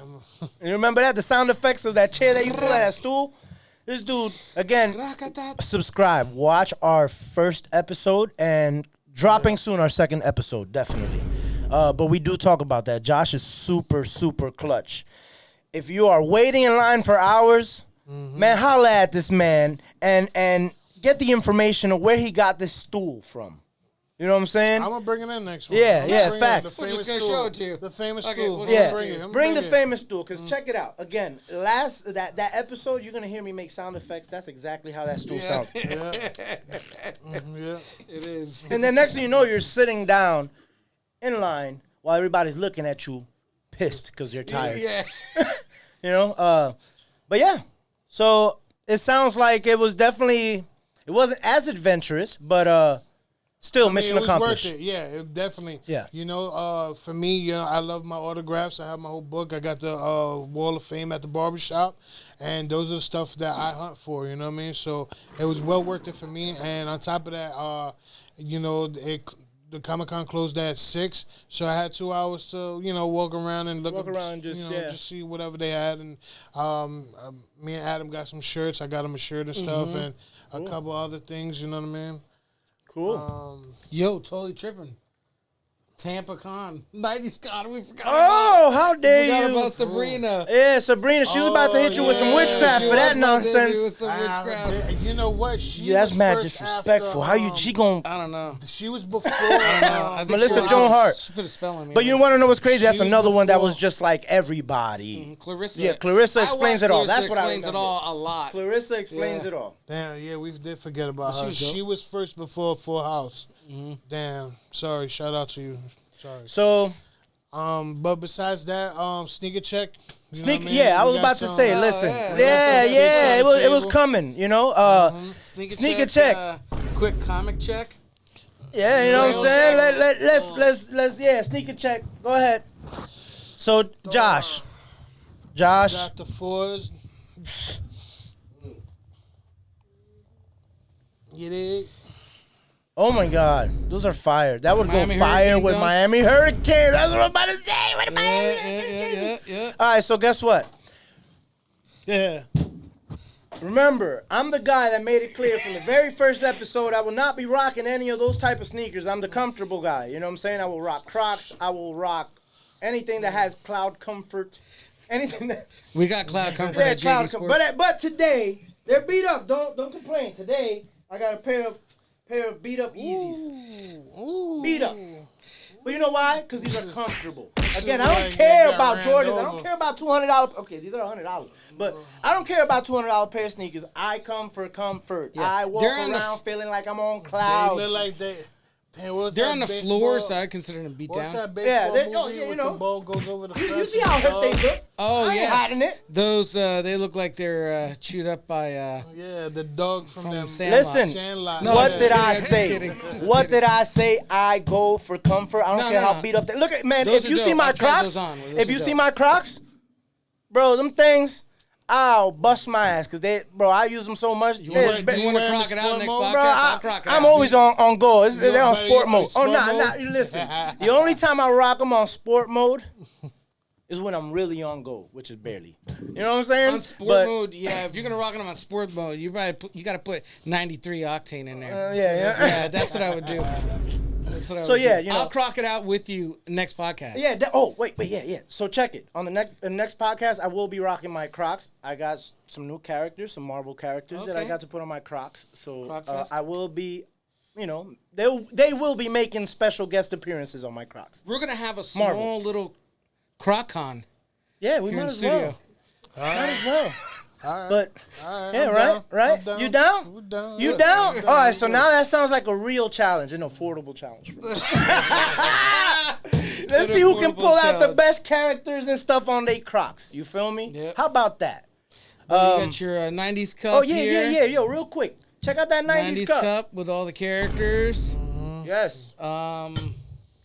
Speaker 1: You remember that? The sound effects of that chair that you pull at that stool? This dude, again, subscribe. Watch our first episode and dropping soon our second episode, definitely. But we do talk about that. Josh is super, super clutch. If you are waiting in line for hours, man, holla at this man and get the information of where he got this stool from. You know what I'm saying?
Speaker 2: I'm gonna bring it in next one.
Speaker 1: Yeah, facts.
Speaker 3: We're just gonna show it to you.
Speaker 2: The famous
Speaker 3: Okay,
Speaker 2: stool.
Speaker 3: we'll
Speaker 1: Bring the famous stool, because check it out. Again, that episode, you're going to hear me make sound effects. That's exactly how that stool sounds.
Speaker 2: Yeah.
Speaker 3: It is.
Speaker 1: And then next thing you know, you're sitting down in line while everybody's looking at you pissed because they're tired.
Speaker 3: Yeah.
Speaker 1: But yeah. So it sounds like it was definitely, it wasn't as adventurous, but still mission
Speaker 2: it was
Speaker 1: accomplished.
Speaker 2: worth it. Yeah, it definitely.
Speaker 1: Yeah.
Speaker 2: You know, for me, you know, I love my autographs. I have my whole book. I got the Wall of Fame at the barbershop, and those are the stuff that I hunt for. You know what I mean? So it was well worth it for me. And on top of that, you know, the Comic-Con closed at 6, so I had 2 hours to, you know, walk around and look around, just see whatever they had. And me and Adam got some shirts. I got him a shirt and stuff, and a couple other things. You know what I mean?
Speaker 1: Cool.
Speaker 3: Yo, totally tripping. Tampa Con, 90s Con. We forgot.
Speaker 1: How dare
Speaker 3: we forgot
Speaker 1: you?
Speaker 3: about Sabrina.
Speaker 1: Yeah, Sabrina. She was about to hit you with some witchcraft
Speaker 3: She
Speaker 1: for
Speaker 3: was
Speaker 1: that
Speaker 3: about to hit me with
Speaker 1: nonsense.
Speaker 3: some witchcraft.
Speaker 2: You know what? She
Speaker 1: Yeah, that's
Speaker 2: was
Speaker 1: mad
Speaker 2: first
Speaker 1: disrespectful.
Speaker 2: after,
Speaker 1: How you? She gon'
Speaker 3: I don't know.
Speaker 2: She was before.
Speaker 3: I think
Speaker 1: Melissa
Speaker 3: she
Speaker 1: Joan Hart.
Speaker 3: She put a spell on me.
Speaker 1: But you want to know what's crazy? That's
Speaker 2: She was
Speaker 1: another one that
Speaker 2: before-
Speaker 1: was just like everybody.
Speaker 3: Clarissa.
Speaker 1: Yeah, Clarissa
Speaker 3: I
Speaker 1: explains
Speaker 3: watched
Speaker 1: it all.
Speaker 3: Clarissa
Speaker 1: That's what I
Speaker 3: explains it
Speaker 1: remember.
Speaker 3: all a lot.
Speaker 1: Clarissa explains
Speaker 3: Yeah.
Speaker 1: it all.
Speaker 2: Damn, yeah, we did forget about her.
Speaker 3: was dope.
Speaker 2: She was first before Full House. Damn, sorry. Shout out to you. Sorry.
Speaker 1: So
Speaker 2: But besides that, sneaker check. You know
Speaker 1: sneak.
Speaker 2: what I mean?
Speaker 1: Yeah, I
Speaker 2: We
Speaker 1: was
Speaker 2: got
Speaker 1: about to
Speaker 2: some-
Speaker 1: say.
Speaker 3: Oh,
Speaker 1: Listen.
Speaker 3: yeah.
Speaker 1: Yeah,
Speaker 2: We got some
Speaker 1: It was
Speaker 2: table.
Speaker 1: coming. You know. Sneaker check.
Speaker 3: Quick comic check.
Speaker 1: Yeah, you know what I'm
Speaker 3: Grail
Speaker 1: saying. Let's yeah, sneaker check. Go ahead. So Josh.
Speaker 2: Got the 4s. You dig?
Speaker 1: Oh my God, those are fire. That would
Speaker 3: Miami
Speaker 1: go fire
Speaker 3: Hurricane
Speaker 1: with
Speaker 3: dunks.
Speaker 1: Miami Hurricane. That's what I'm about to say. With the Miami Hurricane.
Speaker 3: Yeah.
Speaker 1: All right, so guess what?
Speaker 2: Yeah.
Speaker 1: Remember, I'm the guy that made it clear from the very first episode I will not be rocking any of those type of sneakers. I'm the comfortable guy. You know what I'm saying? I will rock Crocs. I will rock anything that has cloud comfort. Anything that
Speaker 3: We got Cloud Comfort
Speaker 1: yeah,
Speaker 3: at
Speaker 1: cloud
Speaker 3: JD
Speaker 1: comfort.
Speaker 3: Sports.
Speaker 1: But today they're beat up. Don't complain. Today I got a pair of beat up Yeezys.
Speaker 2: Ooh.
Speaker 1: Beat up. But you know why? Because these are comfortable. Again, I
Speaker 2: like
Speaker 1: don't
Speaker 2: they
Speaker 1: care
Speaker 2: got
Speaker 1: about
Speaker 2: ran
Speaker 1: Jordans. I don't
Speaker 2: over.
Speaker 1: care about $200. Okay, these are $100. But I don't care about $200 pair of sneakers. I come for comfort.
Speaker 3: Yeah.
Speaker 1: I walk
Speaker 3: They're on the
Speaker 1: around feeling like I'm on
Speaker 2: They
Speaker 1: clouds.
Speaker 2: look like they. Damn, what's
Speaker 3: They're
Speaker 2: that
Speaker 3: on the
Speaker 2: baseball-
Speaker 3: floor, so I consider them beat
Speaker 2: What's
Speaker 3: down.
Speaker 2: that baseball
Speaker 1: Yeah,
Speaker 2: movie
Speaker 1: you
Speaker 2: with
Speaker 1: know.
Speaker 2: the ball goes over the fence?
Speaker 1: You see how hurt they look?
Speaker 3: Oh,
Speaker 1: I ain't
Speaker 3: yes.
Speaker 1: hiding it.
Speaker 3: Those, they look like they're chewed up by,
Speaker 2: Yeah, the dog from them.
Speaker 3: Sandlot.
Speaker 1: Listen,
Speaker 2: Sandlot.
Speaker 3: No,
Speaker 1: what
Speaker 3: I'm
Speaker 1: did
Speaker 3: just
Speaker 1: I
Speaker 3: kidding,
Speaker 1: say?
Speaker 3: just kidding, just
Speaker 1: What
Speaker 3: kidding.
Speaker 1: did I say? I go for comfort. I don't
Speaker 3: No,
Speaker 1: care
Speaker 3: no,
Speaker 1: how
Speaker 3: no.
Speaker 1: beat up they look. Man,
Speaker 3: Those
Speaker 1: if
Speaker 3: are
Speaker 1: you see
Speaker 3: dope.
Speaker 1: my
Speaker 3: I tried
Speaker 1: Crocs,
Speaker 3: those on. Those
Speaker 1: if
Speaker 3: are
Speaker 1: you see
Speaker 3: dope.
Speaker 1: my Crocs, bro, them things, I'll bust my ass because I use them so much.
Speaker 3: You want to
Speaker 2: wearing
Speaker 3: crock it out
Speaker 2: sport
Speaker 3: next
Speaker 2: mode,
Speaker 3: podcast?
Speaker 1: Bro,
Speaker 3: I'll crock it out.
Speaker 1: I'm always on go. They're on
Speaker 2: better
Speaker 1: sport
Speaker 2: you
Speaker 1: mode.
Speaker 2: on sport mode?
Speaker 1: Listen, the only time I rock them on sport mode is when I'm really on go, which is barely. You know what I'm saying?
Speaker 3: On sport
Speaker 1: But-
Speaker 3: mode, yeah. If you're gonna rock them on sport mode, you gotta put 93 octane in there.
Speaker 1: Yeah.
Speaker 3: That's what I would do. That's what I
Speaker 1: So,
Speaker 3: would
Speaker 1: yeah,
Speaker 3: do.
Speaker 1: you know-
Speaker 3: I'll crock it out with you next podcast.
Speaker 1: Yeah. Wait. Yeah. So check it. On the next podcast, I will be rocking my Crocs. I got some new characters, some Marvel characters that I
Speaker 3: Okay.
Speaker 1: got to put on my Crocs. So
Speaker 3: Croc Fest.
Speaker 1: I will be, they will be making special guest appearances on my Crocs.
Speaker 3: We're gonna have a small
Speaker 1: Marvel.
Speaker 3: little croc con
Speaker 1: Yeah, we
Speaker 3: here
Speaker 1: might
Speaker 3: in
Speaker 1: as
Speaker 3: studio.
Speaker 1: well. Might as well.
Speaker 2: All right.
Speaker 1: But
Speaker 2: All right,
Speaker 1: yeah,
Speaker 2: I'm
Speaker 1: right,
Speaker 2: down.
Speaker 1: right.
Speaker 2: I'm down.
Speaker 1: You down?
Speaker 2: We're down.
Speaker 1: You
Speaker 2: Yeah.
Speaker 1: down?
Speaker 2: I'm
Speaker 1: All right.
Speaker 2: I'm
Speaker 1: So
Speaker 2: down.
Speaker 1: now that sounds like a real challenge, an affordable challenge for me. Let's see who can
Speaker 3: affordable
Speaker 1: pull out the
Speaker 3: challenge.
Speaker 1: best characters and stuff on their Crocs. You feel me?
Speaker 3: Yep.
Speaker 1: How about that?
Speaker 3: You got your 90s cup.
Speaker 1: Oh yeah,
Speaker 3: here.
Speaker 1: yeah. Yo, real quick, check out that 90s, cup.
Speaker 3: with all the characters.
Speaker 1: Yes.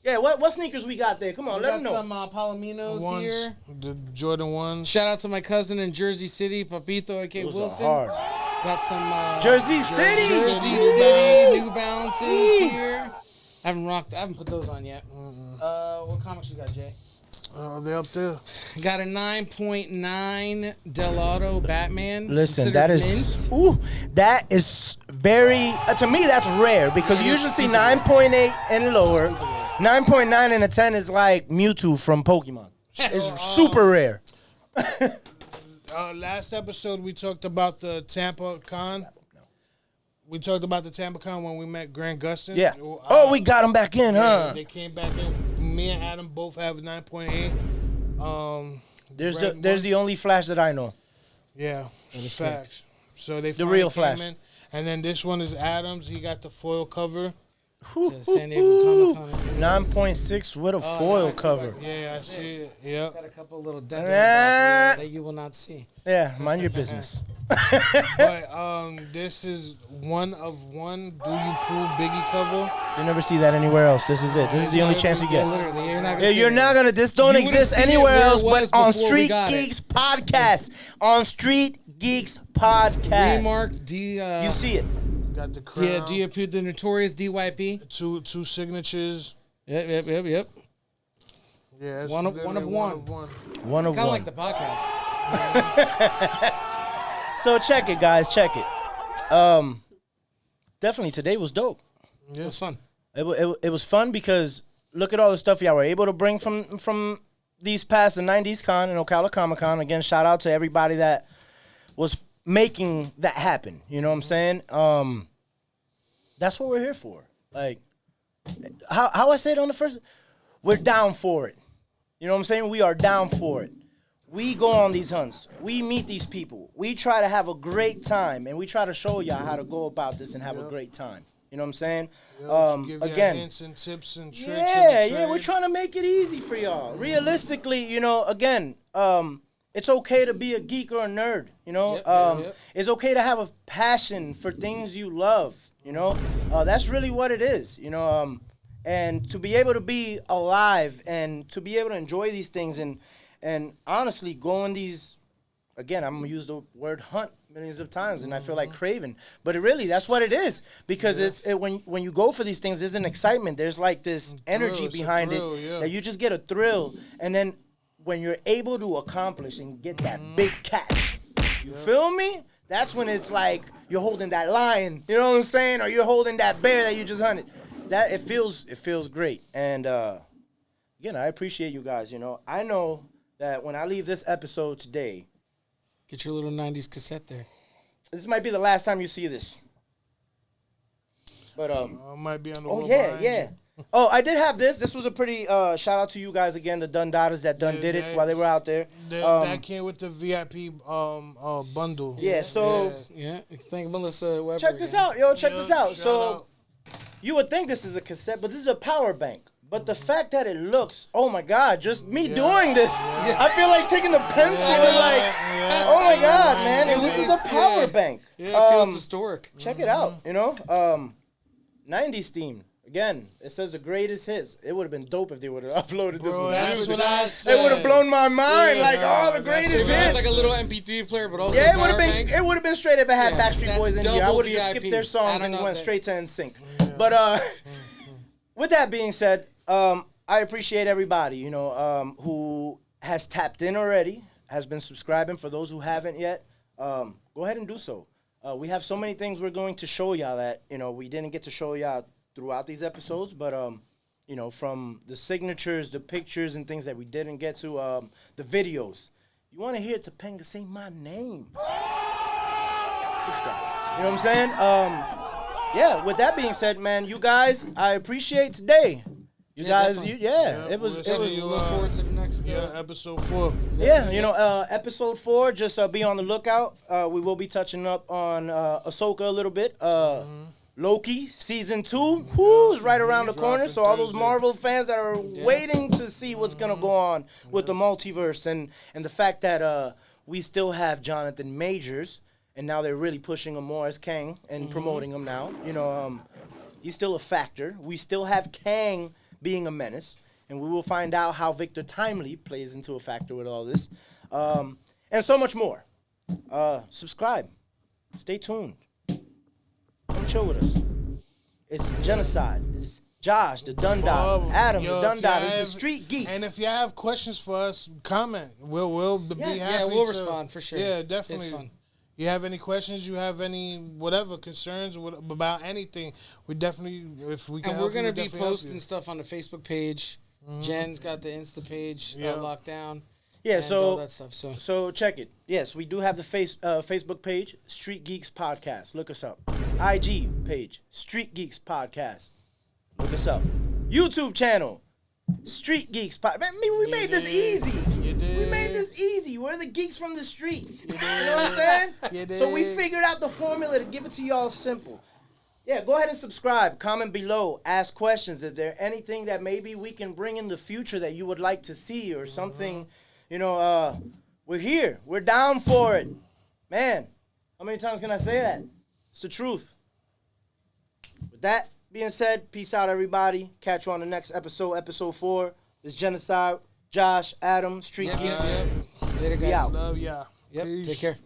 Speaker 1: Yeah. What sneakers we got there? Come on,
Speaker 3: We
Speaker 1: let
Speaker 3: got
Speaker 1: them know.
Speaker 3: some Palominos
Speaker 2: Ones,
Speaker 3: here.
Speaker 2: the Jordan ones.
Speaker 3: Shout out to my cousin in Jersey City, Papito, aka
Speaker 1: Those
Speaker 3: Wilson.
Speaker 1: are hard.
Speaker 3: Got some
Speaker 1: Jersey City.
Speaker 3: Jersey
Speaker 2: New
Speaker 3: City
Speaker 2: Balance.
Speaker 3: New Balances here. I haven't put those on yet. What comics you got, Jay?
Speaker 2: They're up there.
Speaker 3: Got a 9.9 Del Auto Batman.
Speaker 1: Listen,
Speaker 3: considered
Speaker 1: that is
Speaker 3: mint.
Speaker 1: that is very to me that's rare because you usually see 9.8 and lower. 9.9 and a 10 is like Mewtwo from Pokemon. It's super rare.
Speaker 2: Last episode we talked about the Tampa Con. We talked about the Tampa Con when we met Grant Gustin.
Speaker 1: Yeah. Oh, we got him back in, huh?
Speaker 2: They came back in. Me and Adam both have 9.8.
Speaker 1: There's the only Flash that I know.
Speaker 2: Yeah, facts. So they
Speaker 1: The real
Speaker 2: finally came
Speaker 1: Flash.
Speaker 2: in. And then this one is Adams. He got the foil cover.
Speaker 3: To San Diego Comic Con.
Speaker 1: 9.6 with a foil
Speaker 3: nice.
Speaker 1: cover.
Speaker 2: Yeah, I see it. Yep.
Speaker 3: Got a couple little dents in the back there that you will not see.
Speaker 1: Yeah, mind your business.
Speaker 2: But this is one of one. Do you prove Biggie cover?
Speaker 1: You never see that anywhere else. This is it. This is the only chance you get.
Speaker 3: Literally, you're not gonna.
Speaker 1: Yeah,
Speaker 3: see
Speaker 1: you're
Speaker 3: it.
Speaker 1: not gonna. This don't
Speaker 3: You would've
Speaker 1: exist
Speaker 3: seen it
Speaker 1: anywhere
Speaker 3: where it
Speaker 1: else but
Speaker 3: was
Speaker 1: on
Speaker 3: before we
Speaker 1: Street
Speaker 3: got it.
Speaker 1: Geeks podcast. On Street Geeks podcast.
Speaker 3: Remark
Speaker 1: You see it.
Speaker 2: Got the crown.
Speaker 3: Do you approve the notorious DYP?
Speaker 2: Two signatures.
Speaker 3: Yep.
Speaker 2: Yeah, it's
Speaker 3: One of
Speaker 2: literally
Speaker 3: one.
Speaker 1: One of
Speaker 3: Kind of
Speaker 1: one.
Speaker 3: like the podcast.
Speaker 1: So check it, guys. Check it. Definitely today was dope.
Speaker 3: It was fun.
Speaker 1: It was fun because look at all the stuff y'all were able to bring from these past the 90s Con and Ocala Comic Con. Again, shout out to everybody that was making that happen. You know what I'm saying? That's what we're here for. Like, how I said on the first, we're down for it. You know what I'm saying? We are down for it. We go on these hunts. We meet these people. We try to have a great time, and we try to show y'all how to go about this and have a great time. You know what I'm saying?
Speaker 2: Give
Speaker 1: Again,
Speaker 2: hints and tips and tricks.
Speaker 1: yeah, we're trying to make it easy for y'all. Realistically, you know, again, it's okay to be a geek or a nerd. You know,
Speaker 3: Yep.
Speaker 1: it's okay to have a passion for things you love. You know, that's really what it is. You know, and to be able to be alive and to be able to enjoy these things and honestly go on these. Again, I'm gonna use the word hunt millions of times, and I feel like craving, but that's what it is because when you go for these things, there's an excitement. There's like this energy
Speaker 2: it's a
Speaker 1: behind
Speaker 2: thrill,
Speaker 1: it
Speaker 2: yeah.
Speaker 1: that you just get a thrill, and then when you're able to accomplish and get that big catch, you feel me? That's when it's like you're holding that lion, you know what I'm saying, or you're holding that bear that you just hunted. That it feels great, and again, I appreciate you guys. You know, I know that when I leave this episode today.
Speaker 3: Get your little 90s cassette there.
Speaker 1: This might be the last time you see this. But
Speaker 2: Might be on the
Speaker 1: oh
Speaker 2: wall
Speaker 1: yeah,
Speaker 2: behind
Speaker 1: yeah.
Speaker 2: you.
Speaker 1: Oh, I did have this. This was a pretty shout out to you guys again, the Dun Daughters that did it while they were out there.
Speaker 2: That came with the VIP bundle.
Speaker 1: Yeah, so
Speaker 3: Yeah. Thank Melissa Weber.
Speaker 1: check this
Speaker 3: again.
Speaker 1: out, yo. Check
Speaker 2: Yeah,
Speaker 1: this out.
Speaker 2: shout
Speaker 1: So
Speaker 2: out.
Speaker 1: you would think this is a cassette, but this is a power bank. But the fact that it looks, oh my God, just me doing this, I feel like taking a pencil and like, oh my God, man, and this is a power bank.
Speaker 3: Yeah, it feels historic.
Speaker 1: Check it out, you know, 90s theme. Again, it says the greatest hits. It would have been dope if they would have uploaded this
Speaker 2: Bro,
Speaker 1: one.
Speaker 2: that's what I said.
Speaker 1: It would have blown my mind, like, oh, the
Speaker 2: that's
Speaker 1: greatest
Speaker 2: what I
Speaker 1: hits.
Speaker 3: It's like a little MP3 player, but also
Speaker 1: Yeah, it would
Speaker 3: power
Speaker 1: have been.
Speaker 3: bank.
Speaker 1: It would have been straight if it had
Speaker 3: Yeah,
Speaker 1: Backstreet
Speaker 3: that's
Speaker 1: Boys in here. I
Speaker 3: double
Speaker 1: would have just
Speaker 3: VIP.
Speaker 1: skipped their
Speaker 3: I
Speaker 1: songs
Speaker 3: don't
Speaker 1: and
Speaker 3: know
Speaker 1: went
Speaker 3: that.
Speaker 1: straight to NSYNC. But with that being said, I appreciate everybody, you know, who has tapped in already, has been subscribing. For those who haven't yet, go ahead and do so. We have so many things we're going to show y'all that, you know, we didn't get to show y'all throughout these episodes, but you know, from the signatures, the pictures, and things that we didn't get to, the videos. You want to hear Topanga say my name? Subscribe. You know what I'm saying? Yeah. With that being said, man, you guys, I appreciate today. You guys,
Speaker 3: definitely.
Speaker 1: it was.
Speaker 2: we'll see
Speaker 3: You
Speaker 2: you,
Speaker 3: look forward to the next.
Speaker 2: episode 4.
Speaker 1: Yeah, you know, episode 4, just be on the lookout. We will be touching up on Ahsoka a little bit. Loki, season 2, who's right around the corner. So all those
Speaker 2: Thursday.
Speaker 1: Marvel fans that are waiting to see what's going to go on with the multiverse and the fact that we still have Jonathan Majors, and now they're really pushing him more as Kang and promoting him now. You know, he's still a factor. We still have Kang being a menace, and we will find out how Victor Timely plays into a factor with all this, and so much more. Subscribe. Stay tuned. Come chill with us. It's Genocide. It's Josh, the Dun Dot. Adam, the Dun Dot. It's the Street Geeks.
Speaker 2: And if you have questions for us, comment. We'll be
Speaker 1: Yes.
Speaker 2: happy
Speaker 3: Yeah, we'll
Speaker 2: to
Speaker 3: respond for sure.
Speaker 2: Yeah, definitely.
Speaker 3: It's fun.
Speaker 2: You have any questions? You have any whatever concerns about anything? We definitely, if we can,
Speaker 3: And
Speaker 2: help
Speaker 3: we're gonna
Speaker 2: you,
Speaker 3: be
Speaker 2: definitely help
Speaker 3: posting
Speaker 2: you.
Speaker 3: stuff on the Facebook page. Jen's got the Insta page
Speaker 2: Yeah.
Speaker 3: locked down.
Speaker 1: Yeah,
Speaker 3: and all
Speaker 1: so
Speaker 3: that stuff.
Speaker 1: so check it. Yes, we do have the Facebook page, Street Geeks Podcast. Look us up. IG page, Street Geeks Podcast. Look us up. YouTube channel, Street Geeks Podcast. Man, we made this easy.
Speaker 2: You did.
Speaker 1: We made this easy. We're the geeks from the street. You know what I'm saying?
Speaker 2: You
Speaker 1: So we
Speaker 2: did.
Speaker 1: figured out the formula to give it to y'all simple. Yeah, go ahead and subscribe. Comment below. Ask questions. If there anything that maybe we can bring in the future that you would like to see or something, you know, we're here. We're down for it. Man, How many times can I say that? It's the truth. With that being said, peace out, everybody. Catch you on the next episode, episode 4. This Genocide. Josh, Adam, Street Geeks.
Speaker 3: Later,
Speaker 1: We
Speaker 3: guys.
Speaker 1: out.
Speaker 2: Love ya.
Speaker 3: Yep.
Speaker 2: Peace.
Speaker 3: Take care.